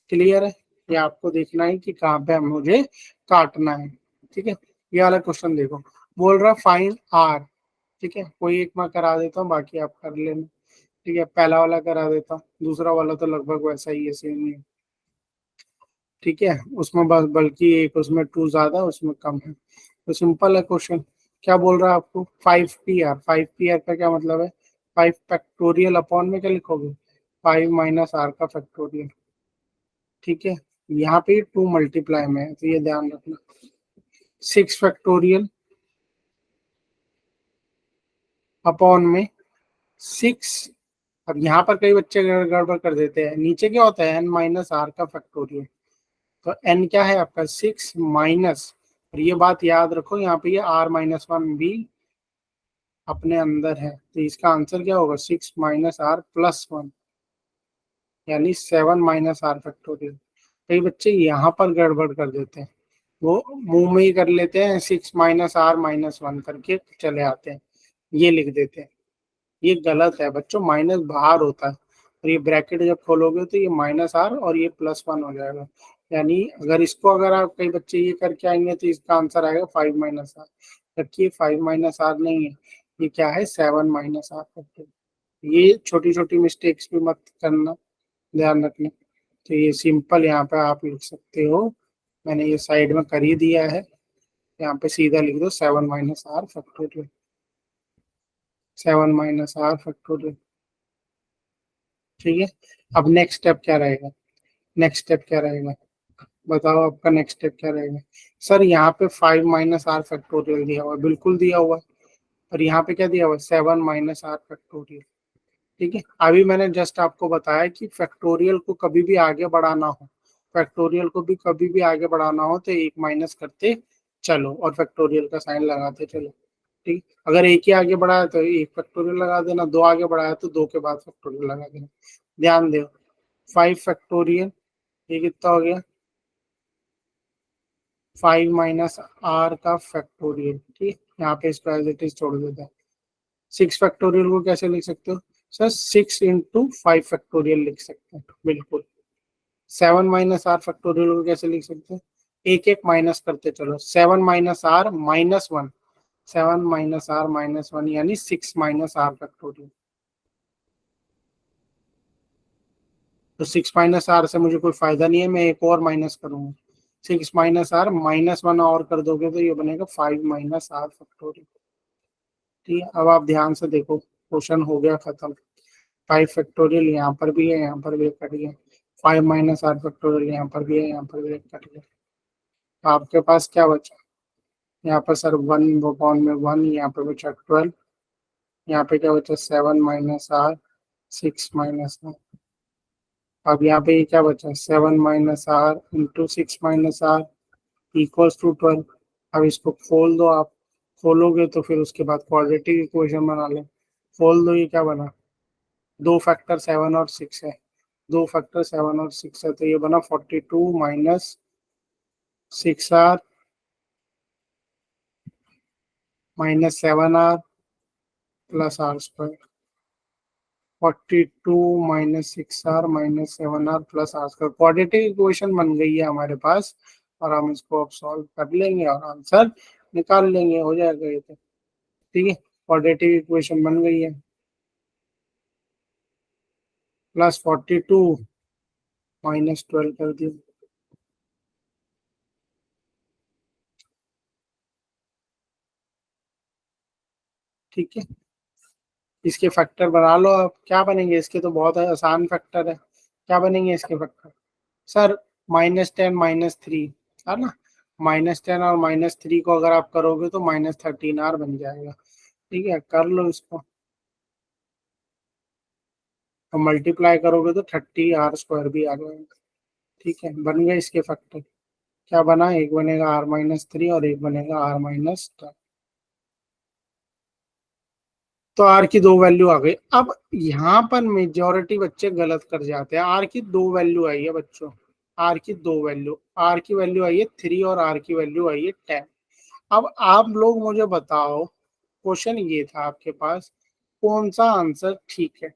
क्लियर है? ये आपको देखना है कि कहाँ पे मुझे काटना है, ठीक है। ये वाला क्वेश्चन देखो, बोल रहा फाइंड r, ठीक है, कोई एक मैं करा देता हूँ, बाकी आप कर लेना, ठीक है। पहला वाला करा देता हूँ, दूसरा वाला तो लगभग वैसा ही है, सेम ही है, ठीक है। उसमें बस बल्कि एक उसमें 2 ज्यादा उसमें कम है, तो सिंपल है क्वेश्चन। क्या बोल रहा है आपको? 5 PR, 5 PR का क्या मतलब है? 5 फैक्टोरियल अपॉन में क्या लिखोगे? 5 - r का फैक्टोरियल, ठीक है। यहाँ पे 2 मल्टीप्लाई में है तो ये ध्यान रखना। 6 फैक्टोरियल अपॉन में 6। अब यहाँ पर कई बच्चे गड़बड़ कर देते हैं, नीचे क्या होता है n माइनस आर का फैक्टोरियल। तो n क्या है आपका 6 माइनस, और ये बात याद रखो यहाँ पे ये r-1 भी अपने अंदर है, तो इसका आंसर क्या होगा 6 माइनस आर प्लस 1, यानी 7 माइनस आर फैक्टोरियल। कई बच्चे यहाँ पर गड़बड़ कर देते हैं, वो मुंह में ही कर लेते हैं, 6 माइनस आर माइनस 1 करके चले आते हैं, ये लिख देते हैं। ये गलत है बच्चों, माइनस बाहर होता है, और ये ब्रैकेट जब खोलोगे तो ये माइनस आर और ये प्लस 1 हो जाएगा। यानी अगर आप कई बच्चे ये करके आएंगे तो इसका आंसर आएगा 5 माइनस आर, जबकि 5 माइनस आर नहीं है, ये क्या है 7 माइनस आर करके। ये छोटी छोटी मिस्टेक्स भी मत करना, ध्यान रखना। तो ये सिंपल यहाँ पे आप लिख सकते हो, मैंने ये साइड में कर ही दिया है, यहाँ पे सीधा लिख दो 7 minus are factorial, 7 minus are factorial. ठीक है, अब नेक्स्ट स्टेप क्या रहेगा, नेक्स्ट स्टेप क्या रहेगा, बताओ आपका नेक्स्ट स्टेप क्या रहेगा। सर यहाँ पे 5 माइनस आर फैक्टोरियल दिया हुआ है, बिल्कुल दिया हुआ है, और यहाँ पे क्या दिया हुआ है 7 माइनस आर फैक्टोरियल। ठीक है, अभी मैंने जस्ट आपको बताया कि फैक्टोरियल को कभी भी आगे बढ़ाना हो, फैक्टोरियल को भी कभी भी आगे बढ़ाना हो तो एक माइनस करते चलो और फैक्टोरियल का साइन लगाते चलो। ठीक, अगर एक ही आगे बढ़ाया तो एक फैक्टोरियल लगा देना, दो आगे बढ़ाया तो दो के बाद फैक्टोरियल लगा देना। ध्यान दो, 5 फैक्टोरियल, ये कितना हो गया 5 माइनस आर का फैक्टोरियल। ठीक, यहाँ पे इसको एज इट इज छोड़ देता है। 6 फैक्टोरियल को कैसे लिख सकते हो सर, 6 इंटू 5 फैक्टोरियल लिख सकते हैं, बिल्कुल। 7 माइनस आर फैक्टोरियल को कैसे लिख सकते हैं, एक एक माइनस करते चलो, 7 minus R minus 1, 7 minus R minus 1 यानी 6 माइनस आर फैक्टोरियल। तो 6 माइनस आर से मुझे कोई फायदा नहीं है, मैं एक और माइनस करूंगा, 6 माइनस आर माइनस 1 और कर दोगे तो ये बनेगा 5 माइनस आर फैक्टोरियल। ठीक है, अब आप ध्यान से देखो, क्वेश्चन हो गया खत्म। 5 फैक्टोरियल यहाँ पर भी है, यहाँ पर भी कट गया, 5 माइनस आर फैक्टोरियल यहाँ पर भी है, यहाँ पर भी कट गया। तो आपके पास क्या बचा, यहाँ पर सर 1 अपॉन में 1, यहाँ पे बचा 12, यहाँ पे क्या बचा 7 माइनस आर, 6 माइनस आर। अब यहाँ पे ये क्या बचा 7 minus R into 6 minus R equals to 12। अब इसको खोल दो आप, खोलोगे तो फिर उसके बाद क्वाड्रेटिक इक्वेशन बना ले, खोल दो, ये क्या बना, दो फैक्टर 7 और 6 है, दो फैक्टर 7 और 6 है, तो ये बना 42 minus 6 R minus 7 R plus R square. 42 minus 6 R minus 7 R plus R square quadratic equation बन गई है हमारे पास, और हम इसको अब सॉल्व कर लेंगे और आंसर निकाल लेंगे, हो जाएगा ये तो। ठीक है, क्वाड्रेटिक इक्वेशन बन गई है, प्लस 42 माइनस 12 कर दिया। ठीक है, इसके फैक्टर बना लो आप, क्या बनेंगे इसके, तो बहुत आसान फैक्टर है, क्या बनेंगे इसके फैक्टर सर, -10 -3 है ना, -10 और -3 को अगर आप करोगे तो -13 आर बन जाएगा। ठीक है, कर लो इसको, और मल्टीप्लाई करोगे तो 30 आर स्क्वायर भी आ जाएगा। ठीक है, बन गए इसके फैक्टर, क्या बना, एक बनेगा r-3 और एक बनेगा r-10। तो आर की दो वैल्यू आ गई। अब यहाँ पर मेजोरिटी बच्चे गलत कर जाते हैं, आर की दो वैल्यू आई है बच्चों, आर की दो वैल्यू, आर की वैल्यू आई है 3 और आर की वैल्यू आई है 10। अब आप लोग मुझे बताओ, क्वेश्चन ये था आपके पास, कौन सा आंसर ठीक है,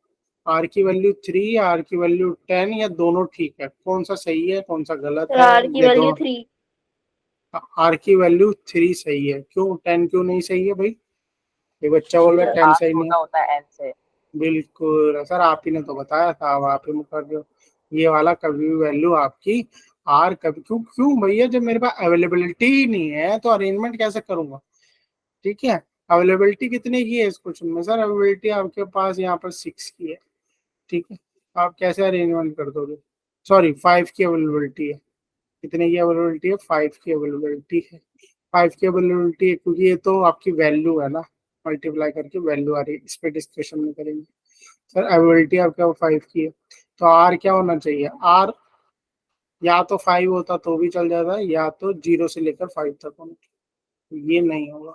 आर की वैल्यू 3, आर की वैल्यू 10, या दोनों ठीक है, कौन सा सही है कौन सा गलत सर है, आर की ये वैल्यू दोनों। 3। आर की वैल्यू 3 सही है, क्यों 10 क्यों नहीं सही है भाई, ये बच्चा बोल रहा है सर 10 आर सही नहीं। छोटा होता है एन से। बिल्कुल सर, आप ही ने तो बताया था, अब आप ही मुकर रहे हो, ये वाला कभी भी वैल्यू आपकी आर कभी, क्यों क्यों भैया, जब मेरे पास अवेलेबिलिटी ही नहीं है तो अरेंजमेंट कैसे करूंगा। ठीक है, अवेलेबिलिटी कितने की है इस क्वेश्चन में सर, अवेलेबिलिटी आपके पास यहाँ पर 6 की है। ठीक है, आप कैसे अरेंजमेंट कर दोगे, सॉरी 5 की अवेलेबिलिटी है, कितने की अवेलेबिलिटी है, 5 की अवेलेबिलिटी है, 5 की अवेलेबिलिटी है, क्योंकि ये तो आपकी वैल्यू है ना, मल्टीप्लाई करके वैल्यू आ रही है, इस पे डिस्कशन में करेंगे। सर अवेबिलिटी आपका 5 की है, तो आर क्या होना चाहिए? आर या तो 5 होता तो भी चल जाता, या तो 0 से लेकर 5 तक होना चाहिए, ये नहीं होगा।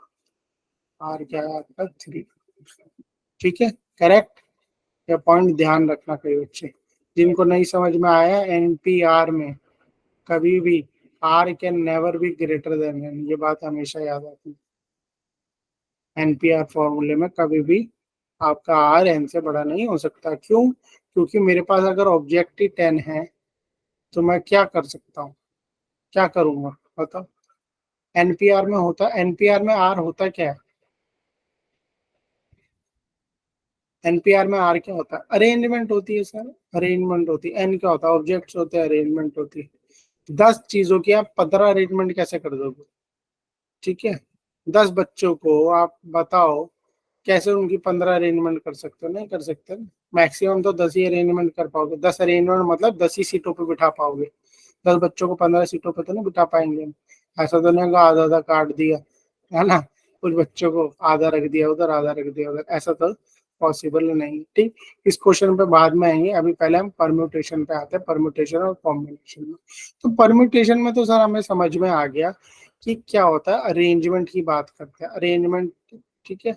आर क्या है आपका? 3। ठीक है, करेक्ट। ये पॉइंट ध्यान रखना कई बच्चे जिनको नहीं समझ में आया। एनपीआर में कभी भी R can never be greater than N, ये बात हमेशा याद रखनी। एनपीआर फॉर्मूले में कभी भी आपका आर एन से बड़ा नहीं हो सकता। क्यों? क्योंकि मेरे पास अगर ऑब्जेक्टिव 10 है तो मैं क्या कर सकता हूँ, क्या करूंगा बताओ? एनपीआर में होता, एनपीआर में आर होता क्या है? एनपीआर में आर क्या होता है? अरेंजमेंट होती है सर, अरेंजमेंट होती है। एन क्या होता है? ऑब्जेक्ट्स होते हैं, अरेंजमेंट होती है। 10 चीजों की आप 15 अरेंजमेंट कैसे कर दोगे? ठीक है, 10 बच्चों को आप बताओ कैसे उनकी 15 अरेंजमेंट कर सकते हो? नहीं कर सकते। मैक्सिमम तो 10 ही अरेंजमेंट कर पाओगे। 10 अरेंजमेंट मतलब 10 ही सीटों पे बिठा पाओगे। 10 बच्चों को 15 सीटों पे तो नहीं बिठा पाएंगे। ऐसा तो नहीं होगा आधा आधा काट दिया, है ना, कुछ बच्चों को आधा रख दिया उधर, आधा रख दिया उधर, ऐसा तो पॉसिबल नहीं। ठीक, इस क्वेश्चन पे बाद में आएंगे, अभी पहले हम परम्यूटेशन पे आते हैं, परम्यूटेशन और कॉम्बिनेशन में। तो परम्यूटेशन में तो सर हमें समझ में आ गया कि क्या होता है, अरेंजमेंट की बात करते हैं, अरेंजमेंट। ठीक है,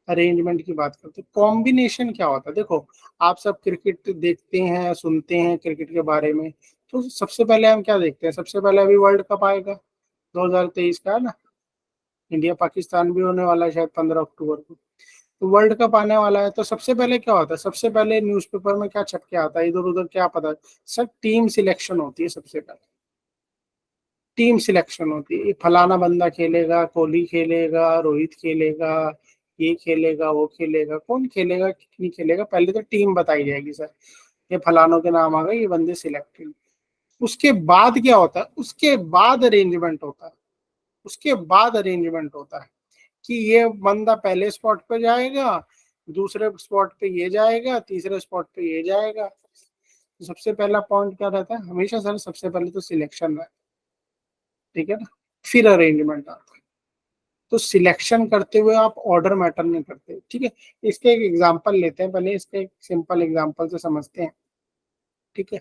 अरेंजमेंट की बात करते हैं। कॉम्बिनेशन क्या होता है? देखो, आप सब क्रिकेट देखते हैं, सुनते हैं क्रिकेट के बारे में, तो सबसे पहले हम क्या देखते हैं? सबसे पहले अभी वर्ल्ड कप आएगा 2023 का, है ना, इंडिया पाकिस्तान भी होने वाला है शायद 15 अक्टूबर को। तो वर्ल्ड कप आने वाला है, तो सबसे पहले क्या होता है? सबसे पहले न्यूज़पेपर में क्या छप के आता है, इधर उधर क्या पता? सर टीम सिलेक्शन होती है सबसे पहले। टीम सिलेक्शन होती है, ये फलाना बंदा खेलेगा, कोहली खेलेगा, रोहित खेलेगा, ये खेलेगा, वो खेलेगा, कौन खेलेगा, कितनी खेलेगा, पहले तो टीम बताई जाएगी सर। ये फलानों के नाम आ गए, ये बंदे सिलेक्टेड। उसके बाद क्या होता है? उसके बाद अरेंजमेंट होता है। उसके बाद अरेंजमेंट होता है कि ये बंदा पहले स्पॉट पे जाएगा, दूसरे स्पॉट पे ये जाएगा, तीसरे स्पॉट पे ये जाएगा। तो सबसे पहला पॉइंट क्या रहता है हमेशा सर? सबसे पहले तो सिलेक्शन रहता है, ठीक है ना, फिर अरेंजमेंट आता है। तो सिलेक्शन करते हुए आप ऑर्डर मैटर नहीं करते। ठीक है, इसके एक एग्जांपल लेते हैं, पहले इसके एक सिंपल एग्जांपल से समझते हैं। ठीक है,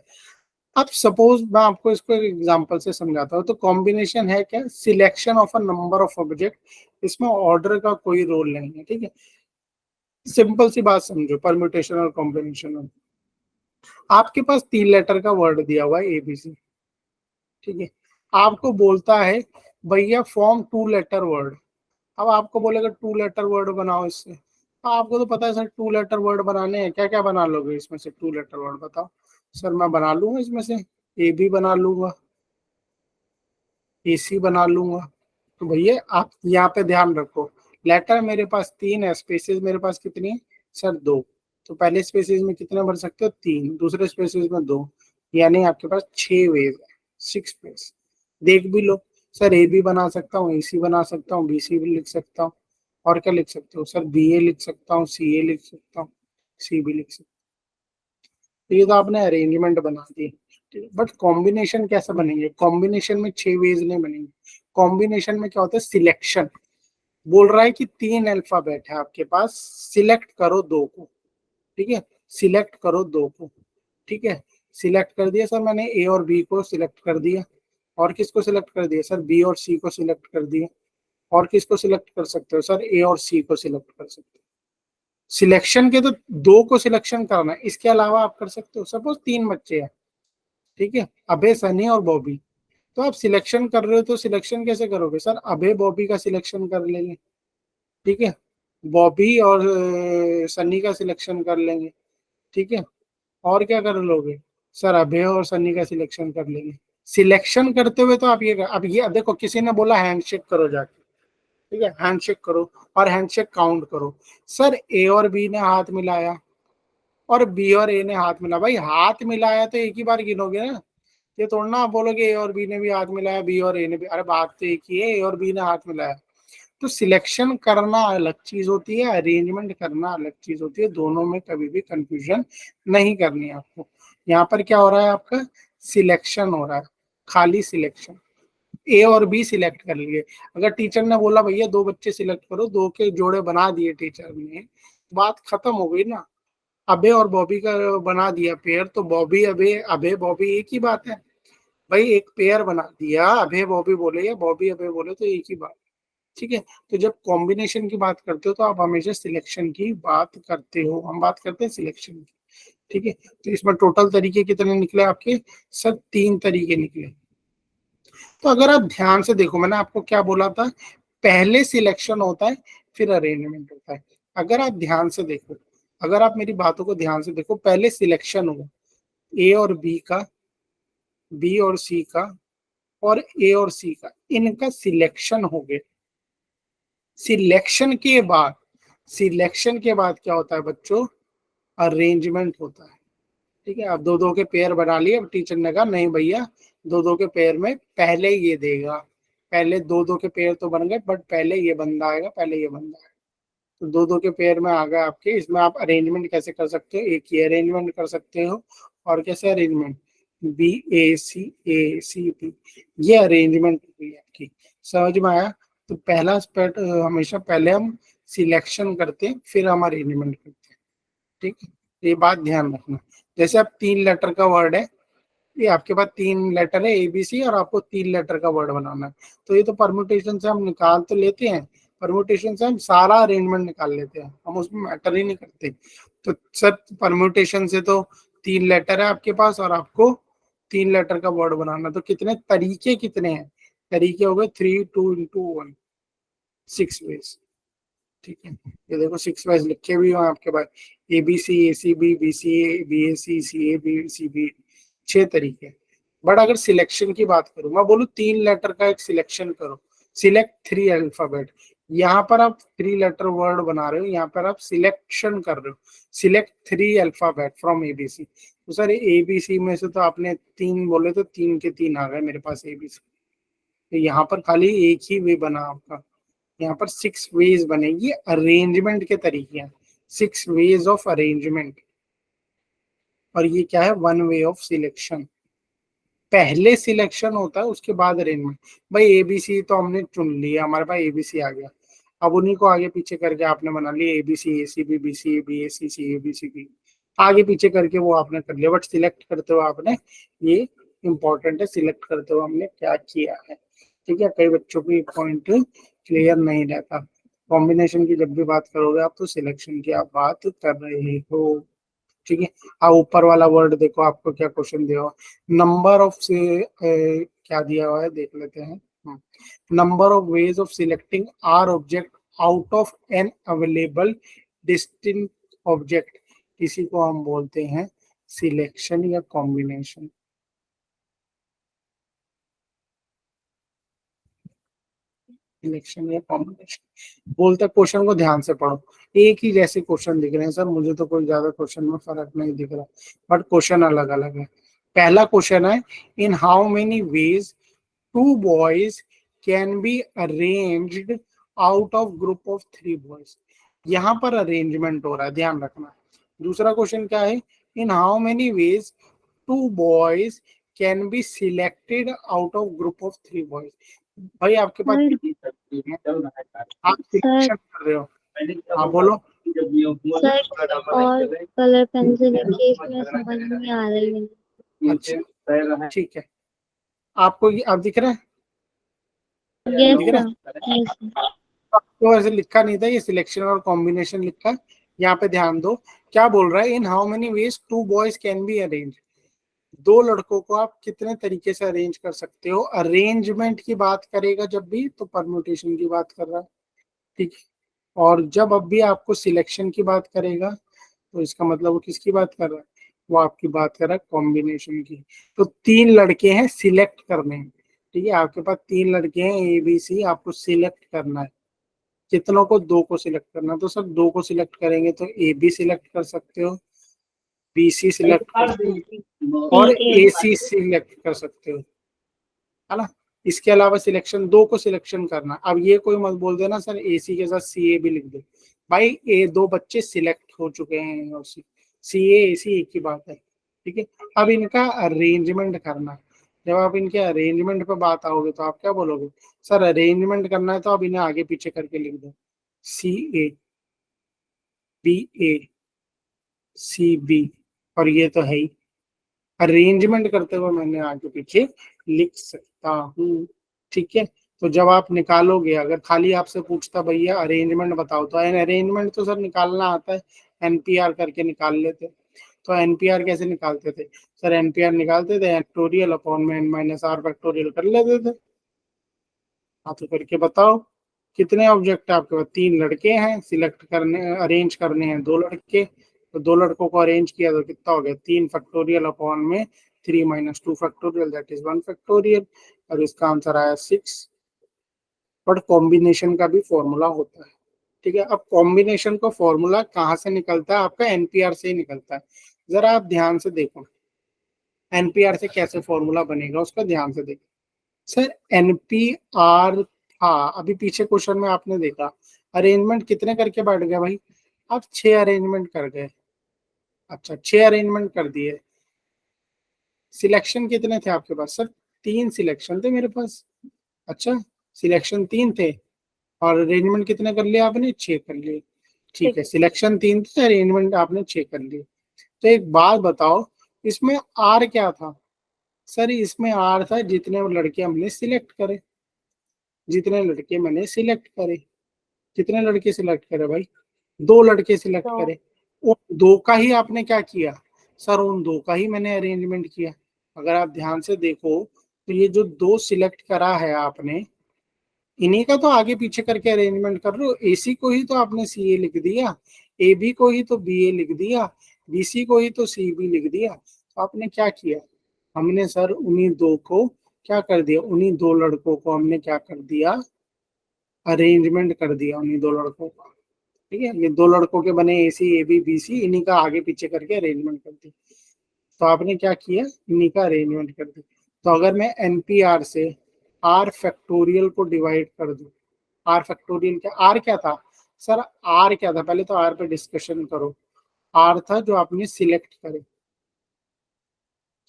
अब सपोज मैं आपको इसको एक एग्जांपल से समझाता हूँ। तो कॉम्बिनेशन है क्या? Selection of a number of object, इसमें ऑर्डर का कोई रोल नहीं है। ठीक है, सिंपल सी बात समझो, परम्यूटेशन और कॉम्बिनेशन में आपके पास 3 लेटर का वर्ड दिया हुआ है एबीसी। ठीक है, आपको बोलता है भैया फॉर्म 2 लेटर वर्ड। अब आपको बोलेगा 2 लेटर वर्ड बनाओ इससे, आपको तो पता है सर 2 लेटर वर्ड बनाने हैं, क्या क्या बना लोगे इसमें से? 2 लेटर वर्ड बताओ। सर मैं बना लूंगा इसमें से, ए बी बना लूंगा, एसी बना लूंगा। तो भैया आप यहाँ पे ध्यान रखो, लेटर मेरे पास 3 है, स्पेसेस मेरे पास कितनी है सर? 2। तो पहले स्पेसेस में कितने भर सकते हो? 3। दूसरे स्पेसेस में 2, यानी आपके पास 6 वेज है, 6 वेज। देख भी लो सर, ए बी बना सकता हूँ, एसी बना सकता हूँ, बीसी भी लिख सकता हूँ, और क्या लिख सकते हो सर? बी ए लिख सकता हूँ, सी ए लिख सकता हूँ, सी बी लिख सकता हूँ। तो ये तो आपने अरेंजमेंट बना दी। बट कॉम्बिनेशन कैसे बनेंगे? कॉम्बिनेशन में 6 वेज नहीं बनेंगे। कॉम्बिनेशन में क्या होता है? सिलेक्शन। बोल रहा है कि 3 अल्फाबेट है आपके पास, सिलेक्ट करो 2 को। ठीक है, सिलेक्ट करो 2 को। ठीक है, सिलेक्ट कर दिया सर मैंने, ए और बी को सिलेक्ट कर दिया। और किसको सिलेक्ट कर दिया सर? बी और सी को सिलेक्ट कर दिया। और किसको सिलेक्ट कर सकते हो सर? ए और सी को सिलेक्ट कर सकते हो। सिलेक्शन के तो 2 को सिलेक्शन करना है, इसके अलावा आप कर सकते हो। सपोज 3 बच्चे हैं, ठीक है, अभय, सनी और बॉबी। तो आप सिलेक्शन कर रहे हो, तो सिलेक्शन कैसे करोगे सर? अभय बॉबी का सिलेक्शन कर लेंगे, ठीक है, बॉबी और सनी का सिलेक्शन कर लेंगे, ठीक है, और क्या कर लोगे सर? अभय और सनी का सिलेक्शन कर लेंगे। सिलेक्शन करते हुए तो आप ये, अब ये देखो, किसी ने बोला हैंडशेक करो जाके, ठीक है, हैंडशेक करो और हैंडशेक काउंट करो। सर ए और बी ने हाथ मिलाया और बी और ए ने हाथ मिला, भाई हाथ मिलाया तो एक ही बार गिनोगे ना। ये थोड़ा ना आप बोलोगे ए और बी ने भी हाथ मिलाया, बी और ए ने भी, अरे बात तो एक ही है, ए और बी ने हाथ मिलाया। तो सिलेक्शन करना अलग चीज होती है, अरेंजमेंट करना अलग चीज होती है, दोनों में कभी भी कंफ्यूजन नहीं करनी है आपको। यहाँ पर क्या हो रहा है आपका? सिलेक्शन हो रहा है, खाली सिलेक्शन। ए और बी सिलेक्ट कर लिए। अगर टीचर ने बोला भैया 2 बच्चे सिलेक्ट करो, 2 के जोड़े बना दिए टीचर ने, बात खत्म हो गई ना। अबे और बॉबी का बना दिया पेयर, तो बॉबी अबे, अबे बॉबी एक ही बात है भाई। एक पेयर बना दिया, अबे बॉबी बोले या बॉबी अबे बोले तो एक ही बात। ठीक है, तो जब कॉम्बिनेशन की बात करते हो तो आप हमेशा सिलेक्शन की बात करते हो, हम बात करते हैं सिलेक्शन की। ठीक है, तो इसमें टोटल तरीके कितने निकले आपके? सर 3 तरीके निकले। तो अगर आप ध्यान से देखो, मैंने आपको क्या बोला था, पहले सिलेक्शन होता है फिर अरेंजमेंट होता है। अगर आप ध्यान से देखो, अगर आप मेरी बातों को ध्यान से देखो, पहले सिलेक्शन हुआ ए और बी का, बी और सी का, और ए और सी का, इनका सिलेक्शन हो गया। सिलेक्शन के बाद, सिलेक्शन के बाद क्या होता है बच्चों? अरेंजमेंट होता है। ठीक है, अब 2-2 के पेयर बना लिए। अब टीचर ने कहा नहीं भैया, 2-2 के पेयर में पहले ये देगा। पहले 2-2 के पेयर तो बन गए, बट पहले ये बंदा आएगा, पहले ये बंदा आएगा। तो 2-2 के पेयर में आ गए आपके। इसमें आप अरेंजमेंट कैसे कर सकते हो? एक ही अरेंजमेंट कर सकते हो। और कैसे arrangement? B A C B, ये अरेंजमेंट हुई आपकी। समझ में आया? तो पहला स्टेप हमेशा पहले हम सिलेक्शन करते हैं फिर हम अरेंजमेंट करते हैं। ठीक है, ये बात ध्यान रखना। जैसे अब 3 लेटर का वर्ड है, ये आपके पास 3 लेटर है एबीसी, और आपको 3 लेटर का वर्ड बनाना है। तो ये तो परम्यूटेशन से हम निकाल तो लेते हैं, परम्यूटेशन से हम सारा अरेंजमेंट निकाल लेते हैं, हम उसमें मैटर ही नहीं करते। तो सर परम्यूटेशन से तो 3 लेटर है आपके पास, और आपको 3 लेटर का वर्ड बनाना। तो कितने तरीके, कितने हैं तरीके? हो गए 3 2 into 1, 6 वेज। ठीक है, ये देखो 6 वेज लिखे भी हुए आपके पास, A B C, A C B, B C A, B A C A, B C B, 6 तरीके। बट अगर सिलेक्शन की बात करूं, मैं बोलूं 3 लेटर का एक सिलेक्शन करो, सिलेक्ट 3 अल्फाबेट। यहाँ पर आप 3 लेटर वर्ड बना रहे हो, यहाँ पर आप सिलेक्शन कर रहे हो, सिलेक्ट 3 अल्फाबेट फ्रॉम एबीसी। तो सर एबीसी में से तो आपने 3 बोले, तो 3 के 3 आ गए मेरे पास एबीसी। तो यहाँ पर खाली एक ही वे बना आपका, यहाँ पर 6 वेज बनेगी। अरेंजमेंट के तरीके हैं, 6 वेज ऑफ अरेंजमेंट। और ये क्या है? 1 वे ऑफ सिलेक्शन। पहले सिलेक्शन होता है उसके बाद अरेंजमेंट। भाई एबीसी तो हमने चुन लिया, हमारे पास एबीसी आ गया। अब उन्हीं को आगे पीछे करके आपने बना लिया ABC, A C B, B C A, B A C A, B C B, आगे पीछे करके वो आपने कर लिया। बट सिलेक्ट करते हुए आपने, ये इंपॉर्टेंट है, सिलेक्ट करते हुए हमने क्या किया है। ठीक है, कई बच्चों को पॉइंट क्लियर नहीं रहता। कॉम्बिनेशन की जब भी बात करोगे आप, तो सिलेक्शन की आप बात कर रहे हो। ठीक है, अब ऊपर वाला वर्ड देखो, आपको क्या क्वेश्चन दिया हुआ, नंबर ऑफ से क्या दिया हुआ है देख लेते हैं। Number of ways of selecting R object out of N available distinct object, इसी को हम बोलते हैं सिलेक्शन या कॉम्बिनेशन। सिलेक्शन या कॉम्बिनेशन बोलते, क्वेश्चन को ध्यान से पढ़ो। एक ही जैसे क्वेश्चन दिख रहे हैं सर, मुझे तो कोई ज्यादा क्वेश्चन में फर्क नहीं दिख रहा, बट क्वेश्चन अलग अलग है। पहला क्वेश्चन है, in how many veg 2 boys can be arranged out of group of 3 boys. यहाँ पर अरेंजमेंट हो रहा है, ध्यान रखना। दूसरा क्वेश्चन क्या है, in how many veg 2 boys can be selected out of group of 3 boys. भाई आपके पास सर कितनी तकलीफ है, आप सर सिलेक्शन कर रहे हो। हाँ बोलो। सर और कलर पेंसिल लिखिए, इसमें समझ नहीं आ रही है। अच्छा ठीक है, आपको ये आप दिख रहा है? यस दिख रहा है? Sir, yes sir. तो ऐसे लिखा नहीं था, ये सिलेक्शन और कॉम्बिनेशन लिखा है। यहाँ पे ध्यान दो, क्या बोल रहा है, in how many veg 2 boys can be arrange. 2 लड़कों को आप कितने तरीके से अरेंज कर सकते हो। अरेंजमेंट की बात करेगा जब भी, तो परम्यूटेशन की बात कर रहा है। ठीक है, और जब अब भी आपको सिलेक्शन की बात करेगा, तो इसका मतलब वो किसकी बात कर रहा है? वो आपकी बात कर रहा है कॉम्बिनेशन की। तो 3 लड़के हैं सिलेक्ट करने हैं। ठीक है, आपके पास 3 लड़के हैं ए बी सी, आपको सिलेक्ट करना है। कितनों को? 2 को सिलेक्ट करना है। तो सब 2 को सिलेक्ट करेंगे, तो ए बी सिलेक्ट कर सकते हो, बी सी सिलेक्ट कर सकते हो, और ठीक है। ए सी सिलेक्ट कर सकते हो, है ना। इसके अलावा सिलेक्शन 2 को सिलेक्शन करना। अब ये कोई मत बोल देना सर ए सी के साथ सी ए भी लिख दो। भाई ए 2 बच्चे सिलेक्ट हो चुके हैं, और सी ए सी एक ही बात है। ठीक है, अब इनका अरेंजमेंट करना। जब आप इनके अरेंजमेंट पे बात आओगे तो आप क्या बोलोगे, सर अरेंजमेंट करना है तो आप इन्हें आगे पीछे करके लिख दो, CA, BA, CB, और ये तो है ही, अरेंजमेंट करते हुए मैंने आगे पीछे लिख सकता हूँ। ठीक है, तो जब आप निकालोगे, अगर खाली आपसे पूछता भैया अरेंजमेंट बताओ, तो अरेंजमेंट तो सर निकालना आता है, NPR करके निकाल लेते। तो NPR कैसे निकालते थे सर, NPR निकालते थे फैक्टोरियल अपॉन में n माइनस आर फैक्टोरियल कर लेते थे। हाँ तो करके बताओ, कितने ऑब्जेक्ट है आपके पास, 3 लड़के हैं, सिलेक्ट करने अरेंज करने हैं 2 लड़के, तो 2 लड़कों को अरेंज किया तो कितना हो गया, 3 फैक्टोरियल अपॉन में 3 minus 2 factorial, that is 1 factorial, और इसका आंसर आया 6। बट कॉम्बिनेशन का भी फॉर्मूला होता है। ठीक है, अब कॉम्बिनेशन का फॉर्मूला कहाँ से निकलता है, आपका NPR से ही निकलता है। जरा आप ध्यान से देखो NPR से कैसे फॉर्मूला बनेगा, उसका ध्यान से देखो। सर NPR था, अभी पीछे क्वेश्चन में आपने देखा अरेंजमेंट कितने करके बैठ गए भाई, आप 6 अरेंजमेंट कर गए। अच्छा 6 अरेंजमेंट कर दिए, सिलेक्शन कितने थे आपके पास सर, 3 सिलेक्शन थे मेरे पास। अच्छा सिलेक्शन 3 थे, और अरेंजमेंट कितने कर लिए आपने, 6 कर लिए। ठीक है, सिलेक्शन 3 थे, अरेंजमेंट आपने 6 कर लिए। तो एक बात बताओ, इसमें आर क्या था सर, इसमें आर था जितने लड़के हमने सिलेक्ट करे, जितने लड़के मैंने सिलेक्ट करे। कितने लड़के सिलेक्ट करे भाई, 2 लड़के सिलेक्ट तो करे। उन 2 का ही आपने क्या किया सर, उन 2 का ही मैंने अरेंजमेंट किया। अगर आप ध्यान से देखो तो ये जो 2 सिलेक्ट करा है आपने, इन्हीं का तो आगे पीछे करके अरेंजमेंट कर लो। AC को ही तो आपने CA लिख दिया, AB को ही तो BA लिख दिया, BC को ही तो CB लिख दिया। तो आपने क्या किया, हमने सर उन्हीं 2 को क्या कर दिया, उन्हीं 2 लड़कों को हमने क्या कर दिया, अरेंजमेंट कर दिया उन्हीं 2 लड़कों का। ठीक है, ये 2 लड़कों के बने AC, AB, BC, इन्हीं का आगे पीछे करके अरेंजमेंट कर दिया। तो आपने क्या किया, इन्हीं का अरेंजमेंट कर दिया। तो अगर मैं NPR से R फैक्टोरियल को डिवाइड कर दूं, R फैक्टोरियल क्या, R क्या था सर, R क्या था, पहले तो R पे डिस्कशन करो। R था जो आपने सिलेक्ट करे,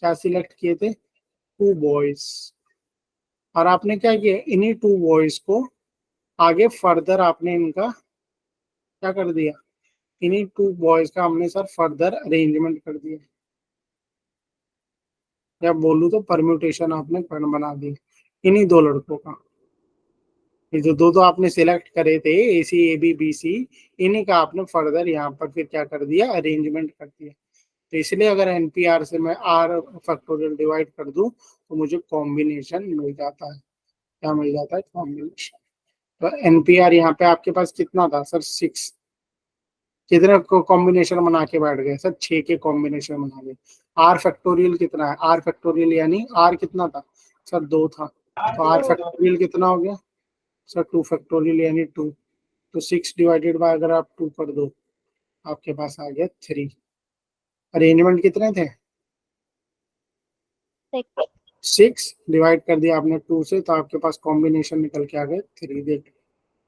क्या सिलेक्ट किए थे, 2 बॉयज, और आपने क्या किया, इन्हीं 2 बॉयज को आगे फर्दर आपने इनका क्या कर दिया, इन्हीं 2 बॉयज का हमने सर फर्दर अरेंजमेंट कर दिया, या बोलूं तो परम्यूटेशन आपने बना दी इन्हीं 2 लड़कों का। ये जो 2 आपने सिलेक्ट करे थे AC, AB, BC, इन्हीं का आपने फर्दर यहाँ पर फिर क्या कर दिया, अरेंजमेंट कर दिया। तो इसलिए अगर NPR से मैं R फैक्टोरियल डिवाइड कर दूं तो मुझे कॉम्बिनेशन मिल जाता है। क्या मिल जाता है, कॉम्बिनेशन। तो NPR यहाँ पे आपके पास कितना था सर, 6। कितने को कॉम्बिनेशन बना के बैठ गए सर, 6 के कॉम्बिनेशन बना गए। R फैक्टोरियल कितना है, R फैक्टोरियल यानी R कितना था सर, 2 था, तो R फैक्टोरियल कितना हो गया सर, 2 फैक्टोरियल यानी 2। तो 6 डिवाइडेड बाय अगर आप 2 कर दो, आपके पास आ गया 3। अरेंजमेंट कितने थे, 6 डिवाइड कर दिया आपने 2 से, तो आपके पास कॉम्बिनेशन निकल के आ गए 3, देख।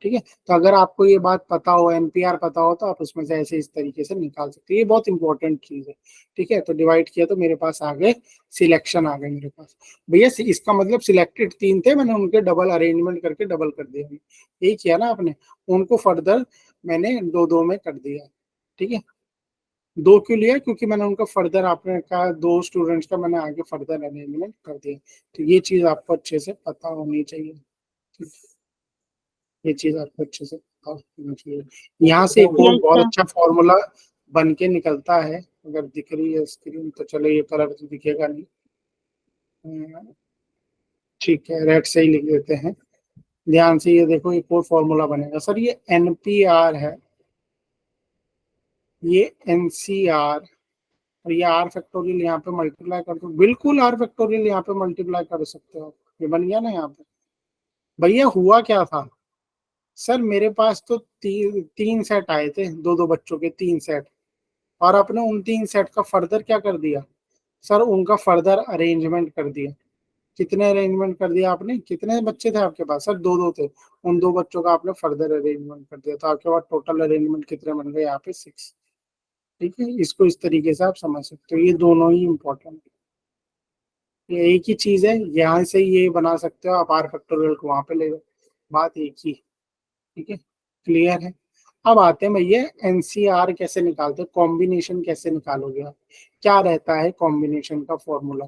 ठीक है, तो अगर आपको ये बात पता हो, NPR पता हो, तो आप उसमें से ऐसे इस तरीके से निकाल सकते हैं, ये बहुत इंपॉर्टेंट चीज है। ठीक है, तो डिवाइड किया तो मेरे पास आ गए, सिलेक्शन आ गए मेरे पास। भैया इसका मतलब सिलेक्टेड 3 थे, मैंने उनके डबल अरेंजमेंट करके डबल कर दिया, यही किया ना आपने, उनको फर्दर मैंने 2-2 में कर दिया। ठीक है, 2 क्यों लिया, क्योंकि मैंने उनका फर्दर, आपने कहा 2 स्टूडेंट्स का मैंने आगे फर्दर अरेंजमेंट कर दिया। तो ये चीज आपको अच्छे से पता होनी चाहिए। ठीक है? ये चीज आपको अच्छे से पता होनी चाहिए। यहाँ से एक और यस बहुत सर। अच्छा फॉर्मूला बन के निकलता है, अगर दिख रही है स्क्रीन तो चलो, ये कलर तो दिखेगा नहीं। ठीक है, रेड से ही लिख देते हैं। ध्यान से ये देखो, एक और फॉर्मूला बनेगा सर, ये NPR है, ये NCR, और ये R फैक्टोरियल यहाँ पे मल्टीप्लाई कर दो, बिल्कुल R फैक्टोरियल यहाँ पे मल्टीप्लाई कर सकते हो, ये बन गया ना यहाँ पे। भैया हुआ क्या था सर, मेरे पास तो 3 सेट आए थे, 2-2 बच्चों के 3 सेट, और आपने उन 3 सेट का फर्दर क्या कर दिया सर, उनका फर्दर अरेंजमेंट कर दिया। कितने अरेंजमेंट कर दिया आपने, कितने बच्चे थे आपके पास सर, 2-2 थे, उन 2 बच्चों का आपने फर्दर अरेंजमेंट कर दिया, तो आपके पास टोटल अरेंजमेंट कितने बन गए यहाँ पे, 6। ठीक है, इसको इस तरीके से आप समझ सकते हो, ये दोनों ही इंपॉर्टेंट है। ये एक ही चीज है, यहाँ से ये बना सकते हो आप, आर फैक्टोरियल को वहां पे ले जाओ, बात एक ही। ठीक है, क्लियर है। अब आते हैं भैया एनसीआर कैसे निकालते हैं, कॉम्बिनेशन कैसे निकालोगे आप, क्या रहता है कॉम्बिनेशन का फॉर्मूला,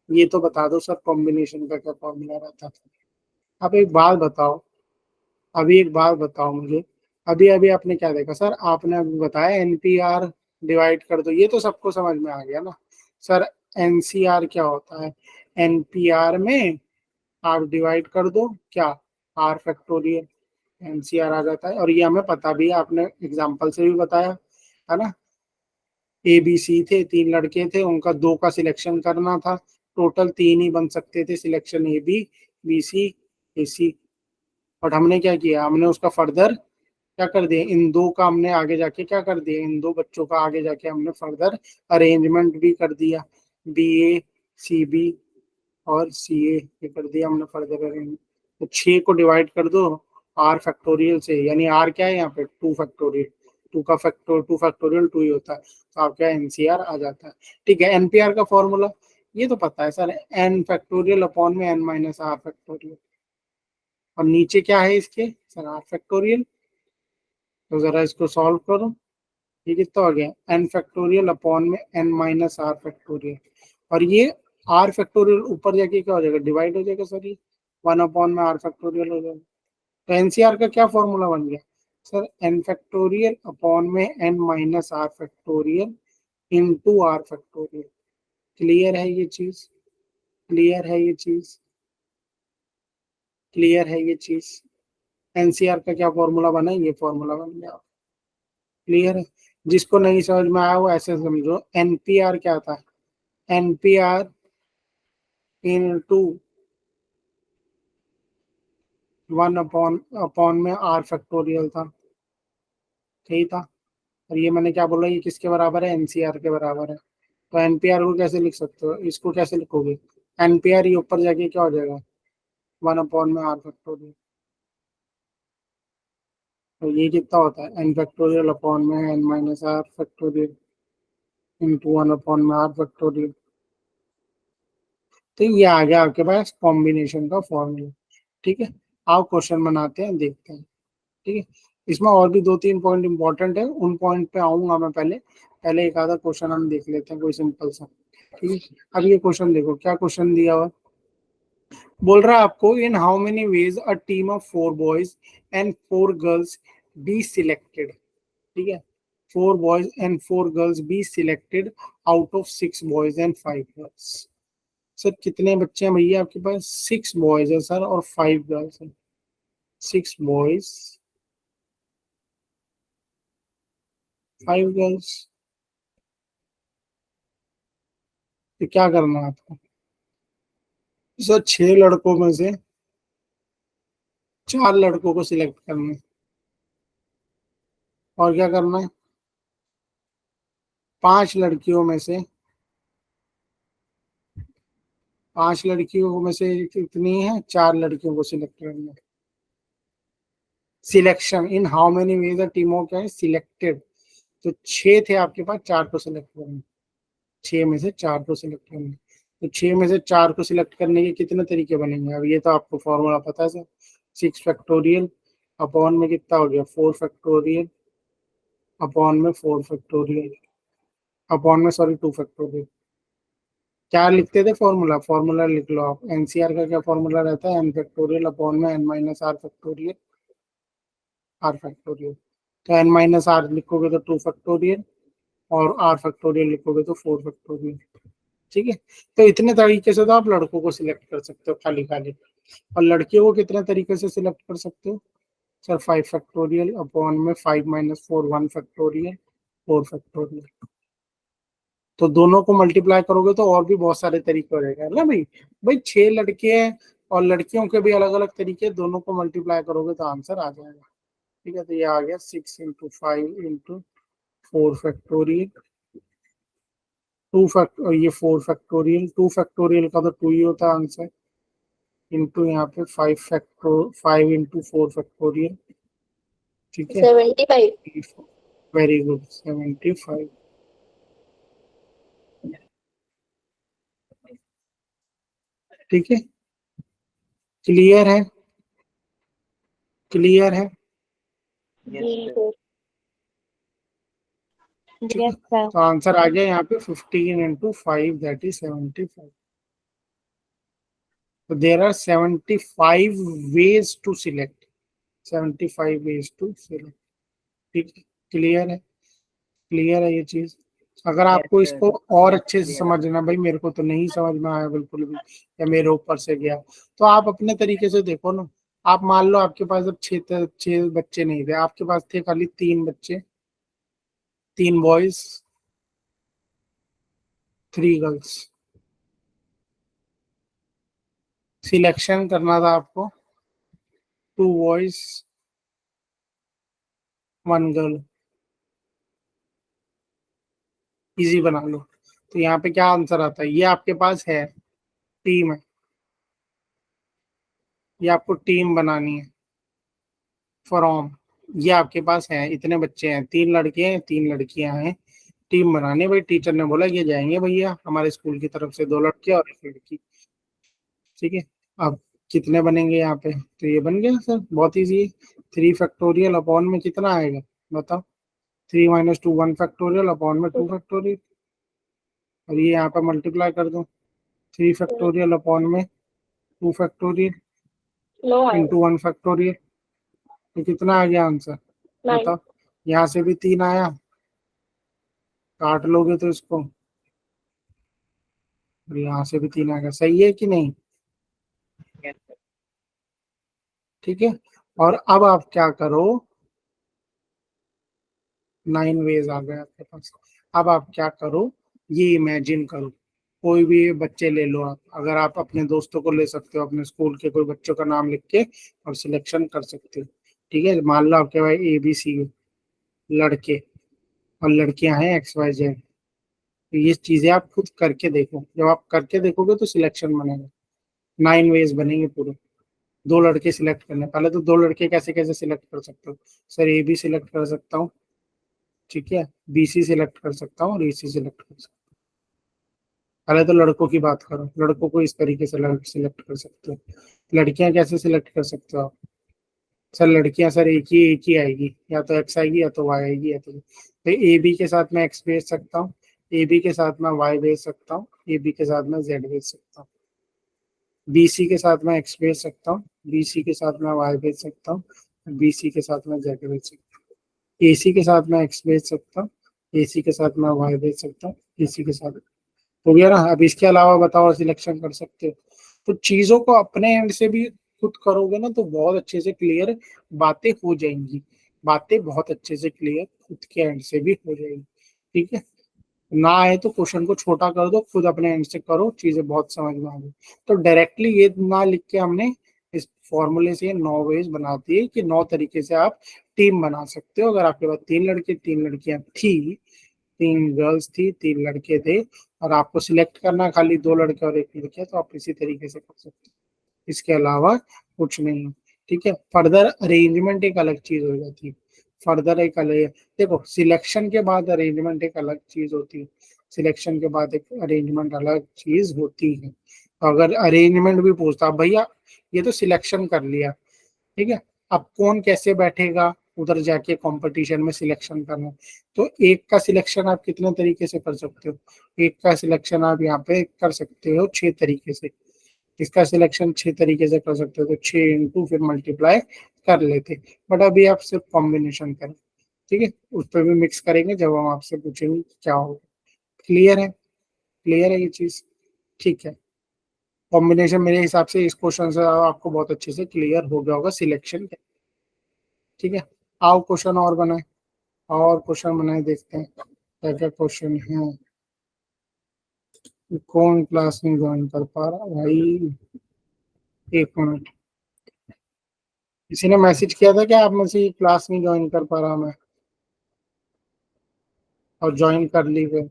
ये तो बता दो सर, कॉम्बिनेशन का क्या फॉर्मूला रहता था। अब एक बात बताओ, अभी एक बात बताओ मुझे, अभी अभी आपने क्या देखा सर, आपने अभी बताया एनपीआर डिवाइड कर दो, ये तो सबको समझ में आ गया ना सर। एनसीआर क्या होता है, एनपीआर में आप डिवाइड कर दो क्या, आर फैक्टोरियल, एनसीआर आ जाता है। और ये हमें पता भी है, आपने एग्जाम्पल से भी बताया है ना। ए बी सी थे, तीन लड़के थे, उनका दो का सिलेक्शन करना था, टोटल तीन ही बन सकते थे selection, A B, B C, A C. और हमने क्या किया, हमने उसका फर्दर क्या कर दिया, इन दो का हमने आगे जाके क्या कर दिया, इन दो बच्चों का आगे जाके हमने फर्दर अरेंजमेंट भी कर दिया, बी ए सी बी और सी ए, ये कर दिया हमने फर्दर अरेंजमेंट। तो 6 को डिवाइड कर दो आर फैक्टोरियल से, यानी आर क्या है यहाँ पे, 2 फैक्टोरियल, टू फैक्टोरियल टू ही होता है, तो आपका एनसीआर आ जाता है। ठीक है, एनपीआर का फॉर्मूला ये तो पता है सर, एन फैक्टोरियल अपॉन में एन माइनस आर फैक्टोरियल, और नीचे क्या है इसके सर, आर फैक्टोरियल। तो जरा इसको सॉल्व करो, ये कितना हो गया, एन फैक्टोरियल अपॉन में एन माइनस आर फैक्टोरियल, और ये आर फैक्टोरियल ऊपर जाके क्या हो जाएगा, डिवाइड हो जाएगा सर, ये 1 अपॉन में आर फैक्टोरियल हो जाएगा। तो एनसीआर का क्या फॉर्मूला बन गया सर, एन फैक्टोरियल अपॉन में N minus are factorial into are factorial. Clear है ये चीज, क्लियर है ये चीज, क्लियर है ये चीज। एनसीआर का क्या फॉर्मूला बना, ये फॉर्मूला बन गया। क्लियर है, जिसको नहीं समझ में आया वो ऐसे समझो, एनपीआर क्या था, एनपीआर इनटू 1 अपॉन में आर फैक्टोरियल था, ठीक था। और ये मैंने क्या बोला, ये किसके बराबर है, एनसीआर के बराबर है। तो एनपीआर को कैसे लिख सकते हो, इसको कैसे लिखोगे, एनपीआर ये ऊपर जाके क्या हो जाएगा, 1 अपॉन में आर फैक्टोरियल। तो ये कितना होता है, एन फैक्टोरियल अपॉन में N minus are factorial into 1 upon में आर फैक्टोरियल। तो ये आ गया आपके पास कॉम्बिनेशन का फॉर्मूला। ठीक है, आओ क्वेश्चन बनाते हैं, देखते हैं। ठीक है, इसमें और भी 2-3 पॉइंट इंपॉर्टेंट है, उन पॉइंट पे आऊंगा मैं, पहले पहले एक आधा क्वेश्चन हम देख लेते हैं, कोई सिंपल सा। ठीक है, अब ये क्वेश्चन देखो, क्या क्वेश्चन दिया हुआ, बोल रहा है आपको, इन how many veg a team of 4 boys and 4 girls be selected. ठीक है, 4 boys and 4 girls be selected out of 6 boys and 5 girls. Sir कितने बच्चे हैं भैया आपके पास, 6 बॉयज है सर और 5 गर्ल्स है, 6 बॉयज 5 गर्ल्स। तो क्या करना है आपको सर, 6 लड़कों में से 4 लड़कों को सिलेक्ट करना है, और क्या करना है, 5 लड़कियों में से, 5 लड़कियों में से कितनी है, 4 लड़कियों को सिलेक्ट करना है। Selection in how many veg टीमों क्या है सिलेक्टेड, तो 6 थे आपके पास, 4 को सिलेक्ट करना, 6 में से 4 को सिलेक्ट करना। तो 6 में से 4 को सिलेक्ट करने के कितने तरीके बनेंगे, अब ये तो आपको फॉर्मूला पता है सर, 6 फैक्टोरियल अपॉन में कितना हो गया, 4 फैक्टोरियल अपॉन में 4 फैक्टोरियल अपॉन में सॉरी 2 फैक्टोरियल। क्या लिखते थे फॉर्मूला, फॉर्मूला लिख लो आप, एनसीआर का क्या फॉर्मूला रहता है, एन फैक्टोरियल अपॉन में N minus are factorial, are factorial. तो एन माइनस आर लिखोगे तो 2 फैक्टोरियल, और आर फैक्टोरियल लिखोगे तो 4 फैक्टोरियल। ठीक है, तो इतने तरीके से तो आप लड़कों को सिलेक्ट कर सकते हो खाली खाली, और लड़कियों को कितने तरीके से सिलेक्ट कर सकते हो सर, 5 फैक्टोरियल अपॉन में 5 - 4 1 फैक्टोरियल 4 फैक्टोरियल। तो दोनों को मल्टीप्लाई करोगे तो और भी बहुत सारे तरीके हो जाएगा ना भाई, भाई 6 लड़के हैं और लड़कियों के भी अलग अलग तरीके, दोनों को मल्टीप्लाई करोगे तो आंसर आ जाएगा। ठीक है, तो ये आ गया 6 × 5 × 4 फैक्टोरियल, ये 4 फैक्टोरियल, 2 फैक्टोरियल का तो 2 ही होता है आंसर, इंटू यहाँ पे 5 × 4 फैक्टोरियल। ठीक है, 75। Very good, 75। ठीक है, क्लियर है, क्लियर है। जी ठीक है, यस सर। तो आंसर आ गया यहाँ पे 15 इंटू 5 दैट इज 75। तो there are 75 ways to select, 75 ways to select। ठीक है, क्लियर है, क्लियर है ये चीज। अगर आपको इसको और अच्छे से समझना, भाई मेरे को तो नहीं समझ में आया बिल्कुल भी, या मेरे ऊपर से गया, तो आप अपने तरीके से देखो ना। आप मान लो आपके पास अब छह बच्चे नहीं थे, आपके पास थे खाली 3 बच्चे, 3 बॉयज, 3 गर्ल्स। सिलेक्शन करना था आपको, 2 बॉयज, 1 गर्ल। इजी बना लो। तो यहाँ पे क्या आंसर आता है, ये आपके पास है, टीम है, ये आपको टीम बनानी है, फ्रॉम, ये आपके पास है, इतने बच्चे हैं, 3 लड़के हैं, 3 लड़कियां हैं, टीम बनाने। भाई टीचर ने बोला ये जाएंगे भैया हमारे स्कूल की तरफ से, 2 लड़के और 1 लड़की। ठीक है, अब कितने बनेंगे यहाँ पे, तो ये बन गया सर, बहुत इजी है। 3 फैक्टोरियल अपॉन में कितना आएगा बताओ, 3 - 2 1 फैक्टोरियल अपॉन में 2 फैक्टोरियल, और ये यहाँ पे मल्टीप्लाई कर दो, 3 फैक्टोरियल अपॉन में 2 फैक्टोरियल नो इंटू 1 फैक्टोरियल। तो कितना आ गया आंसर नाइन। बताओ, यहाँ से भी 3 आया, काट लोगे तो इसको, और यहाँ से भी 3 आ गया, सही है कि नहीं। ठीक है, और अब आप क्या करो, 9 वेज आ गए आपके पास। अब आप क्या करो, ये इमेजिन करो, कोई भी बच्चे ले लो आप, अगर आप अपने दोस्तों को ले सकते हो, अपने स्कूल के कोई बच्चों का नाम लिख के और सिलेक्शन कर सकते हो। ठीक है, मान लो आपके भाई ABC लड़के और लड़कियां हैं XYZ। तो ये चीजें आप खुद करके देखो, जब आप करके देखोगे तो सिलेक्शन बनेगा, 9 वेज बनेंगे पूरे। 2 लड़के सिलेक्ट करने, पहले तो 2 लड़के कैसे कैसे सिलेक्ट कर सकते हो, सर AB सिलेक्ट कर सकता हूँ, ठीक है, BC सिलेक्ट कर सकता हूँ और EC सिलेक्ट कर सकता हूँ। पहले तो लड़कों की बात करो, लड़कों को इस तरीके से सिलेक्ट कर सकते हो। लड़कियां कैसे सिलेक्ट कर सकते हो आप, सर लड़कियां सर एक ही आएगी, या तो X आएगी या तो Y आएगी, या तो AB के साथ मैं X भेज सकता हूँ, AB के साथ मैं Y भेज सकता हूँ, AB के साथ मैं Z भेज सकता हूँ, BC के साथ मैं X भेज सकता हूँ, BC के साथ मैं Y भेज सकता हूँ, BC के साथ मैं Z भेज सकता हूँ, AC के साथ मैं X भेज सकता हूँ, AC के साथ मैं Y भेज सकता हूँ, AC के साथ, हो गया ना। अब इसके अलावा बताओ सिलेक्शन कर सकते हो। तो चीजों को अपने एंड से भी खुद करोगे ना तो बहुत अच्छे से क्लियर बातें हो जाएंगी, बातें बहुत अच्छे से क्लियर खुद के एंड से भी हो जाएंगी। ठीक है, ना आए तो क्वेश्चन को छोटा कर दो, खुद अपने एंड से करो, चीजें बहुत समझ में आ गई। तो डायरेक्टली ये ना लिख के हमने इस फॉर्मूले से 9 वेज बना दिए कि 9 तरीके से आप टीम बना सकते हो। अगर आपके पास 3 लड़के 3 लड़कियां थी, 3 गर्ल्स थी, 3 लड़के थे, और आपको सिलेक्ट करना खाली 2 लड़के और 1 लड़की, तो आप इसी तरीके से कर सकते हो, इसके अलावा कुछ नहीं है। ठीक है, फर्दर अरेंजमेंट एक अलग चीज हो जाती है, फर्दर एक अलग, देखो सिलेक्शन के बाद अरेंजमेंट एक अलग चीज होती है, सिलेक्शन के बाद एक अरेंजमेंट अलग चीज होती है। तो अगर अरेंजमेंट भी पूछता अब भैया, ये तो सिलेक्शन कर लिया, ठीक है, अब कौन कैसे बैठेगा उधर जाके कंपटीशन में सिलेक्शन करना, तो एक का सिलेक्शन आप कितने तरीके से कर सकते हो, एक का सिलेक्शन आप यहाँ पे कर सकते हो 6 तरीके से। इसका सिलेक्शन 6 तरीके से कर सकते हो, तो 6 इंटू फिर मल्टीप्लाई कर लेते, बट अभी आप सिर्फ कॉम्बिनेशन करें। ठीक है, उस पर भी मिक्स करेंगे जब हम आपसे पूछेंगे क्या होगा। क्लियर है, क्लियर है ये चीज। ठीक है, कॉम्बिनेशन मेरे हिसाब से इस क्वेश्चन से आपको बहुत अच्छे से क्लियर हो गया होगा सिलेक्शन। ठीक है, आओ क्वेश्चन और बनाए, और क्वेश्चन बनाए, देखते हैं क्या क्या क्वेश्चन है। कौन क्लास नहीं ज्वाइन कर पा रहा भाई, 1 मिनट। किसी ने मैसेज किया था क्या आप में से क्लास नहीं ज्वाइन कर पा रहा मैं, और ज्वाइन कर ली फिर।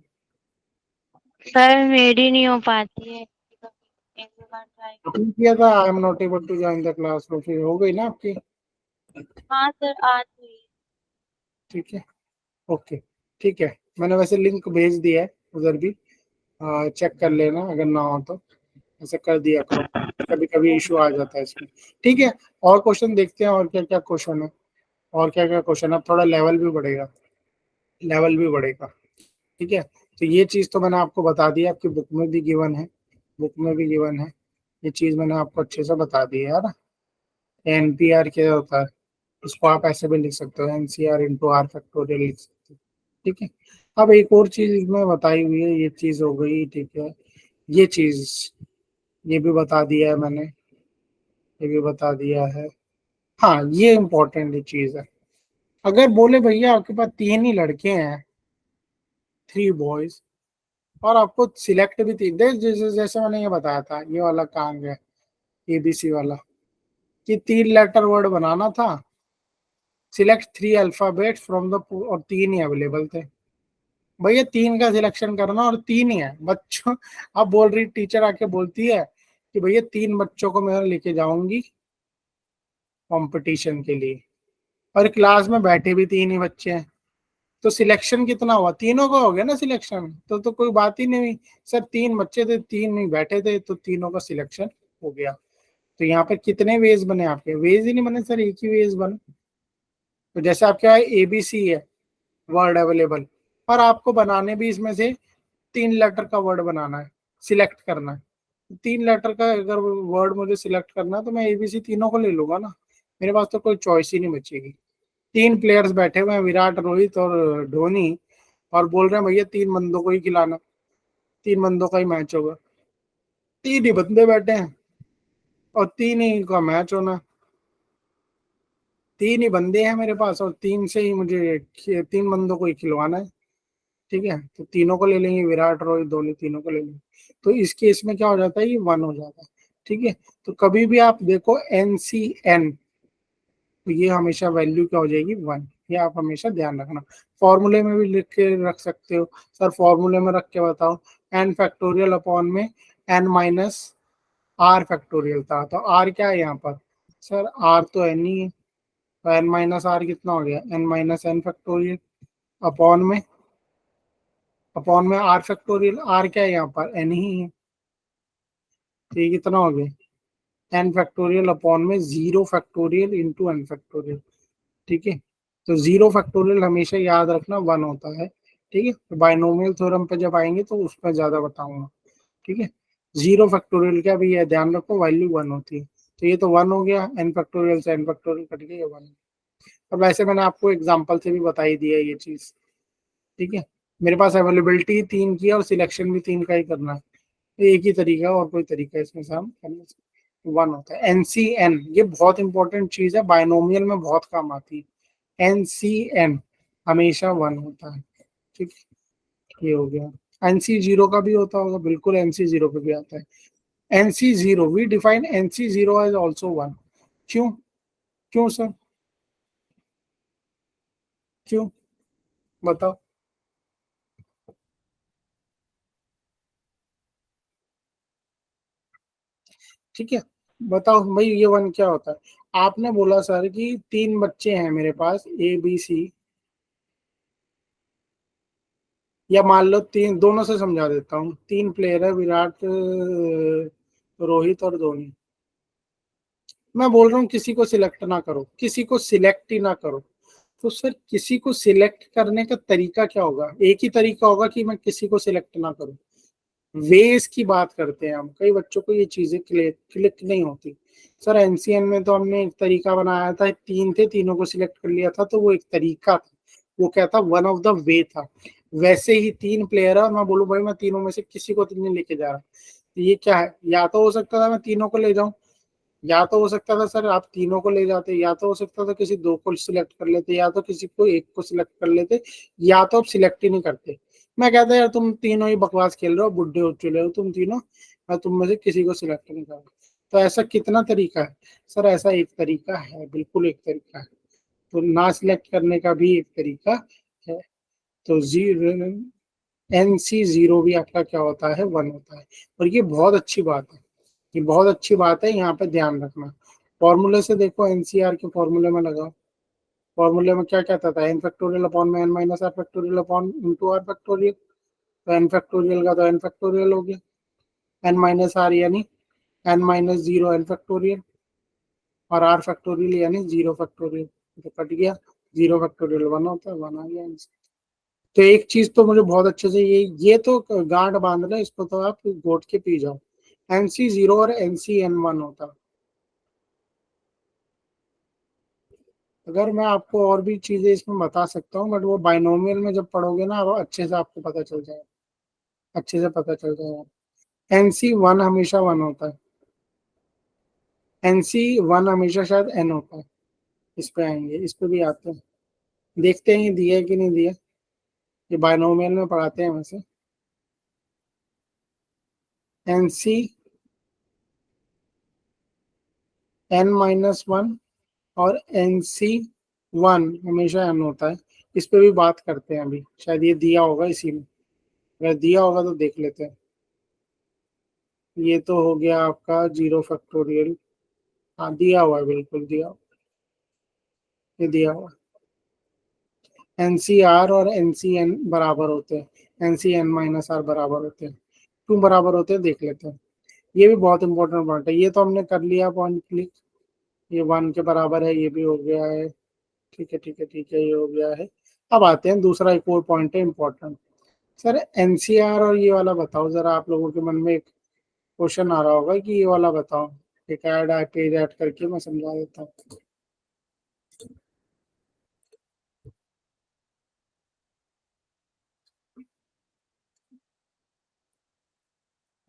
सर मेरी नहीं हो पाती है, एक दो बार ट्राई। आपने किया था I am not able to join the class, तो फिर हो गई ना आपकी। हाँ सर आज हुई। ठीक है, ओके, ठीक है, मैंने वैसे लिंक भेज दिया है उधर भी, चेक कर लेना अगर ना हो तो। ऐसे कर दिया करो, कभी कभी इशू आ जाता है इसमें। ठीक है, और क्वेश्चन देखते हैं, और क्या क्या क्वेश्चन है, और क्या क्या क्वेश्चन। अब थोड़ा लेवल भी बढ़ेगा, लेवल भी बढ़ेगा। ठीक है, तो ये चीज तो मैंने आपको बता दी, आपकी बुक में भी गिवन है, बुक में भी गिवन है, ये चीज मैंने आपको अच्छे से बता दी है ना। एनपीआर क्या होता है, इसको आप ऐसे भी लिख सकते हो, एनसीआर इंटू आर फैक्टोरियल लिख सकते हो। ठीक है, अब एक और चीज इसमें बताई हुई है, ये चीज हो गई। ठीक है, ये चीज, ये भी बता दिया है मैंने, ये भी बता दिया है। हाँ, ये इम्पोर्टेंट चीज है। अगर बोले भैया आपके पास 3 ही लड़के हैं, 3 बॉयज, और आपको सिलेक्ट भी थी, जैसे जैसे मैंने ये बताया था, ये वाला काम है एबीसी वाला, कि 3 लेटर वर्ड बनाना था, सिलेक्ट 3 अल्फाबेट फ्रॉम द, और 3 ही अवेलेबल थे। भैया 3 का सिलेक्शन करना, और 3 ही है बच्चों। अब बोल रही टीचर आके बोलती है कि भैया 3 बच्चों को मैं लेके जाऊंगी कंपटीशन के लिए, और क्लास में बैठे भी 3 ही बच्चे हैं, तो सिलेक्शन कितना हुआ, तीनों का हो गया ना सिलेक्शन, तो कोई बात ही नहीं हुई। सर 3 बच्चे थे, 3 ही बैठे थे, तो तीनों का सिलेक्शन हो गया। तो यहाँ पर कितने वेज बने आपके, वेज ही नहीं बने सर, एक ही वेज बने। तो जैसे आपके यहाँ एबीसी है वर्ड अवेलेबल, और आपको बनाने भी इसमें से 3 लेटर का वर्ड बनाना है, सिलेक्ट करना है। 3 लेटर का अगर वर्ड मुझे सिलेक्ट करना है, तो मैं एबीसी तीनों को ले लूंगा ना, मेरे पास तो कोई चॉइस ही नहीं बचेगी। 3 प्लेयर्स बैठे हुए हैं, विराट, रोहित और धोनी, और बोल रहे हैं भैया 3 बंदों को ही खिलाना, 3 बंदों का ही मैच होगा। 3 ही बंदे बैठे हैं और 3 ही का मैच होना, 3 ही बंदे हैं मेरे पास, और 3 से ही मुझे 3 बंदों को ही खिलवाना है। ठीक है, तो तीनों को ले लेंगे, विराट, रोहित, धोनी, तीनों को ले लेंगे। तो इस केस में क्या हो जाता है, ये 1 हो जाता है। ठीक है, तो कभी भी आप देखो NCN, तो ये हमेशा वैल्यू क्या हो जाएगी, 1। ये आप हमेशा ध्यान रखना। फॉर्मूले में भी लिख के रख सकते हो, सर फॉर्मूले में रख के बताओ, n फैक्टोरियल अपॉन में n माइनस आर फैक्टोरियल था, तो r क्या है यहाँ पर, सर r तो n ही है, तो n माइनस आर कितना हो गया, n minus n factorial, upon में आर फैक्टोरियल, आर क्या है यहाँ पर, n ही है, तो ये कितना हो गया, n फैक्टोरियल अपॉन में 0 फैक्टोरियल इंटू n फैक्टोरियल। ठीक है, तो 0 फैक्टोरियल हमेशा याद रखना 1 होता है। ठीक है, तो बाइनोमियल थ्योरम पे जब आएंगे तो उसमें ज्यादा बताऊंगा। ठीक है, 0 फैक्टोरियल क्या भी है, ध्यान रखो वैल्यू 1 होती है, तो ये तो 1 हो गया, n फैक्टोरियल से n फैक्टोरियल कट गया, 1। अब वैसे मैंने आपको एग्जाम्पल से भी बताई दी है ये चीज। ठीक है, मेरे पास अवेलेबिलिटी 3 की है और सिलेक्शन भी 3 का ही करना है, तो एक ही तरीका है, और कोई तरीका है इसमें से हम करने से। 1 होता है NCN, ये बहुत इंपॉर्टेंट चीज है, बाइनोमियल में बहुत काम आती है। NCN हमेशा 1 होता है। ठीक है, ये हो गया। NC0 का भी होता होगा, बिल्कुल NC0 पे भी आता है। NC0 we define NC0 as also 1। क्यों, क्यों सर, क्यों, बताओ। ठीक है, बताओ भाई ये 1 क्या होता है। आपने बोला सर कि 3 बच्चे हैं मेरे पास, ABC, या मान लो 3, दोनों से समझा देता हूँ, 3 प्लेयर है, विराट, रोहित और धोनी। मैं बोल रहा हूँ किसी को सिलेक्ट ना करो, किसी को सिलेक्ट ही ना करो। तो सर किसी को सिलेक्ट करने का तरीका क्या होगा, एक ही तरीका होगा कि मैं किसी को सिलेक्ट ना करूं। वेज की बात करते हैं हम, कई बच्चों को ये चीजें क्लिक नहीं होती। सर एनसीएन में तो हमने एक तरीका बनाया था, 3 थे, तीनों को सिलेक्ट कर लिया था, तो वो एक तरीका था, वो क्या था, वन ऑफ द वे था। वैसे ही 3 प्लेयर है और मैं बोलूं भाई मैं तीनों में से किसी को तो नहीं लेके जा रहा, तो ये क्या है, या तो हो सकता था मैं तीनों को ले जाऊं, या तो हो सकता था सर आप तीनों को ले जाते, या तो हो सकता था किसी 2 को सिलेक्ट कर लेते, या तो किसी को 1 को सिलेक्ट कर लेते, या तो आप सिलेक्ट ही नहीं करते। मैं कहता यार तुम तीनों ही बकवास खेल रहे हो, बुढ़े हो चुके हो तुम तीनों, मैं तुम में से किसी को सिलेक्ट नहीं करूंगा। तो ऐसा कितना तरीका है, सर ऐसा एक तरीका है, बिल्कुल एक तरीका है। तो ना सिलेक्ट करने का भी एक तरीका है। तो जीरो, NC0 भी आपका क्या होता है, 1 होता है। और ये बहुत अच्छी बात है, ये बहुत अच्छी बात है, यहाँ पे ध्यान रखना। फॉर्मूले से देखो, एनसीआर के फॉर्मूले में लगाओ, फॉर्मूले में क्या कहता था, एन फैक्टोरियल अपॉन में N minus are factorial upon into are factorial, तो एन फैक्टोरियल का तो एन फैक्टोरियल हो गया। n माइनस आर यानी n minus zero n factorial, और r फैक्टोरियल यानी जीरो फैक्टोरियल, तो कट गया, जीरो फैक्टोरियल वन होता है, वन आ गया आंसर। तो एक चीज तो मुझे बहुत अच्छे से ये तो गांठ बांध लो, इसको तो आप घोट के पी जाओ, एनसी जीरो और एनसी एन वन होता है। अगर मैं आपको और भी चीजें इसमें बता सकता हूँ, बट वो बाइनोमियल में जब पढ़ोगे ना, वो अच्छे से आपको पता चल जाएगा, अच्छे से पता चल जाएगा। एनसी वन हमेशा वन होता है, एनसी वन हमेशा शायद एन होता है। इस पे आएंगे, इस पे भी आते हैं, देखते हैं ये दिया है कि नहीं दिया। ये बाइनोमियल में पढ़ाते हैं वैसे। एनसी एन माइनस वन और एनसी वन हमेशा एन होता है। इस पे भी बात करते हैं अभी, शायद ये दिया होगा इसी में, अगर दिया होगा तो देख लेते हैं। ये तो हो गया आपका जीरो फैक्टोरियल, हाँ दिया हुआ है, बिल्कुल दिया हुआ, ये दिया हुआ। एनसीआर और एनसीएन बराबर होते हैं, एनसीएन माइनस आर बराबर होते हैं, क्यों बराबर होते हैं देख लेते हैं। ये भी बहुत इंपॉर्टेंट पॉइंट है, ये तो हमने कर लिया पॉइंट क्लिक, ये वन के बराबर है, ये भी हो गया है, ठीक है ठीक है ठीक है, ये हो गया है। अब आते हैं दूसरा, एक और पॉइंट है इंपॉर्टेंट। सर एनसीआर और ये वाला बताओ जरा, आप लोगों के मन में एक क्वेश्चन आ रहा होगा कि ये वाला बताओ, एक ऐड पेज ऐड करके मैं समझा देता हूँ।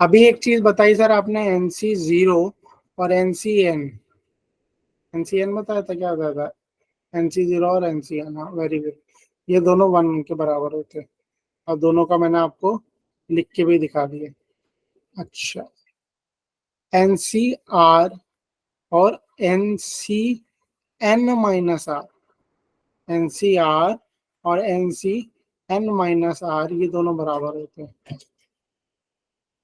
अभी एक चीज बताई सर आपने, एनसी जीरो और एनसीएन, एनसीएन बताया था, क्या बताया था? एनसी जीरो और एनसीएन, हाँ वेरी गुड। ये दोनों वन के बराबर होते हैं, और दोनों का मैंने आपको लिख के भी दिखा दिया। अच्छा, एनसीआर और nC n minus r, nCr और एनसी एन माइनस आर ये दोनों बराबर होते हैं।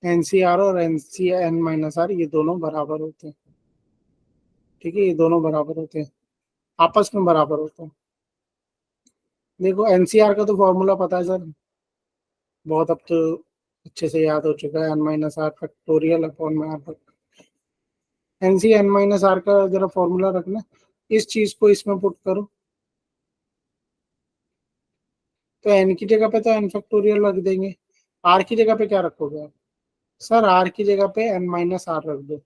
एनसीआर और एनसी एन माइनस आर ये दोनों बराबर होते हैं, ठीक है, ये दोनों बराबर होते हैं, आपस में बराबर होते हैं। देखो एनसीआर का तो फॉर्मूला पता है सर, बहुत अब तो अच्छे से याद हो चुका है, n minus are factorial upon में r. N C n minus r का जरा फॉर्मूला रखना, इस चीज को इसमें पुट करो, तो एन की जगह पे तो एन फैक्टोरियल रख देंगे, आर की जगह पे क्या रखोगे आप? सर आर की जगह पे एन माइनस आर रख दो,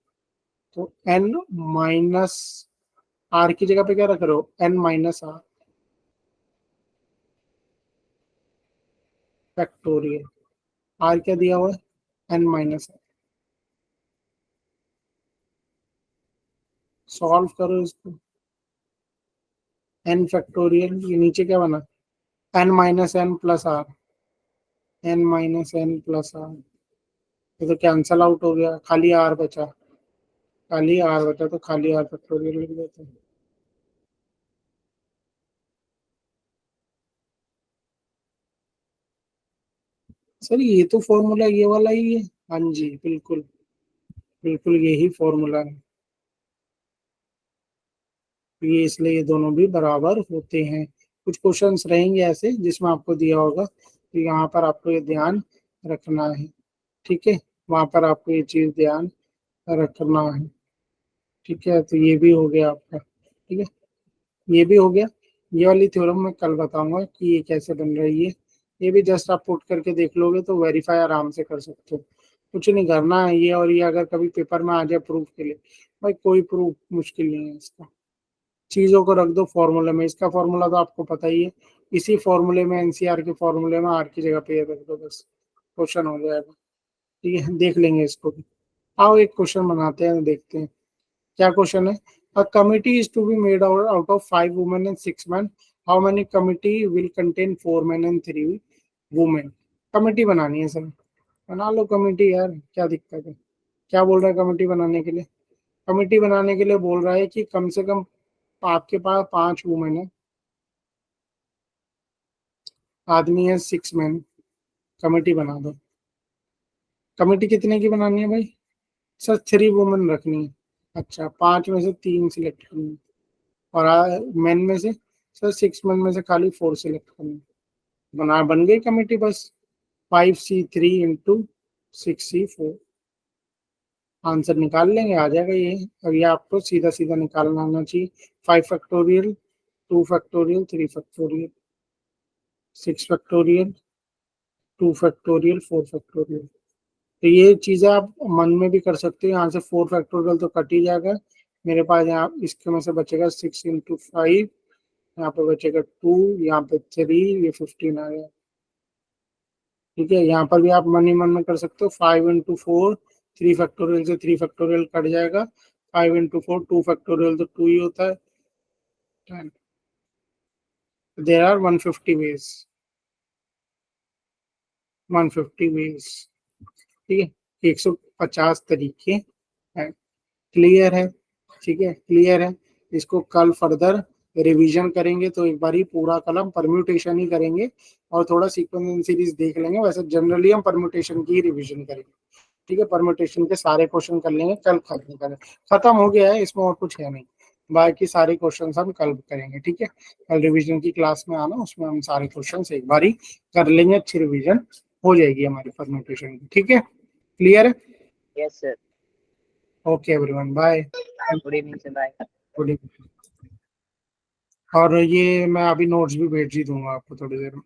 तो एन माइनस आर की जगह पे क्या रख रहे हो? N minus are factorial, r क्या दिया हुआ है? N minus are. सॉल्व करो इसको, एन फैक्टोरियल, ये नीचे क्या बना? N minus n plus r, n minus n plus r, ये तो कैंसल आउट हो गया, खाली आर बचा, खाली आर बचा, तो खाली आर फैक्टोरियल लिख देते हैं। सर ये तो फॉर्मूला ये वाला ही है, हाँ जी बिल्कुल, बिल्कुल यही फॉर्मूला है, ये इसलिए ये दोनों भी बराबर होते हैं। कुछ क्वेश्चंस रहेंगे ऐसे जिसमें आपको दिया होगा, तो यहाँ पर आपको ये ध्यान रखना है, ठीक है, वहां पर आपको ये चीज ध्यान रखना है, ठीक है। तो ये भी हो गया आपका, ठीक है, ये भी हो गया। ये वाली थ्योरम मैं कल बताऊंगा कि ये कैसे बन रही है, ये भी जस्ट आप पुट करके देख लोगे तो वेरीफाई आराम से कर सकते हो, कुछ नहीं करना है ये। और ये अगर कभी पेपर में आ जाए प्रूफ के लिए, भाई कोई प्रूफ मुश्किल नहीं है इसका, चीजों को रख दो फॉर्मूले में, इसका फॉर्मूला तो आपको पता ही है, इसी फॉर्मूले में एनसीआर के फॉर्मूले में आर की जगह पे ये रख दो, बस क्वेश्चन हो जाएगा, ठीक है, देख लेंगे इसको भी। आओ एक क्वेश्चन बनाते हैं, देखते हैं क्या क्वेश्चन है। A committee is to be made out of 5 women and 6 men, how many committee will contain 4 men and 3 women? Committee बनानी है सर, बना लो कमिटी यार, क्या दिक्कत है? क्या बोल रहा है कमिटी बनाने के लिए? कमिटी बनाने के लिए बोल रहा है कि कम से कम आपके पास 5 वुमेन है, आदमी है 6 men, कमेटी बना दो। कमेटी कितने की बनानी है भाई? सर 3 वुमेन रखनी है। अच्छा, 5 में से 3 सिलेक्ट करनी है, और मेन में से सर 6 men में से खाली 4 सिलेक्ट करनी है, बन गई कमेटी बस। 5C3 इंटू 6C4, आंसर निकाल लेंगे, आ जाएगा ये। अब ये आपको सीधा सीधा निकालना आना चाहिए। 5 factorial, 2 factorial, 3 factorial, 6 factorial, 2 factorial, 4 factorial. तो ये चीजें आप मन में भी कर सकते हो। यहाँ से 4 फैक्टोरियल तो कट ही जाएगा मेरे पास। यहाँ इसके में से बचेगा 6 इंटू 5, यहाँ पे बचेगा 2, यहाँ पे 3, ये 15 आ गया। ठीक है, यहाँ पर भी आप मन ही मन में कर सकते हो। 5 इंटू 4, 3 फैक्टोरियल से 3 फैक्टोरियल कट जाएगा। 5 इंटू 4, 2 फैक्टोरियल तो 2 ही होता है। 10। There are 150 ways, 150 ways. ठीक है, 150 तरीके हैं। क्लियर है? ठीक है, क्लियर है। इसको कल फर्दर रिवीजन करेंगे, तो एक बार ही पूरा कलम परम्यूटेशन ही करेंगे और थोड़ा सीक्वेंस सीरीज देख लेंगे। वैसे जनरली हम परम्यूटेशन की ही रिवीजन करेंगे। ठीक है, परम्यूटेशन के सारे क्वेश्चन कर लेंगे कल। खत्म करें, खत्म हो गया है, इसमें और कुछ है नहीं। बाकी सारे क्वेश्चन हम कल करेंगे। ठीक है, कल रिवीजन की क्लास में आना, उसमें हम सारे क्वेश्चन एक बार ही कर लेंगे। अच्छी रिवीजन हो जाएगी हमारी परम्यूटेशन की। ठीक है, क्लियर है? Yes sir. Okay everyone, bye. Good evening sir, bye. Good evening. और ये मैं अभी नोट्स भी भेज ही दूंगा आपको थोड़ी देर में।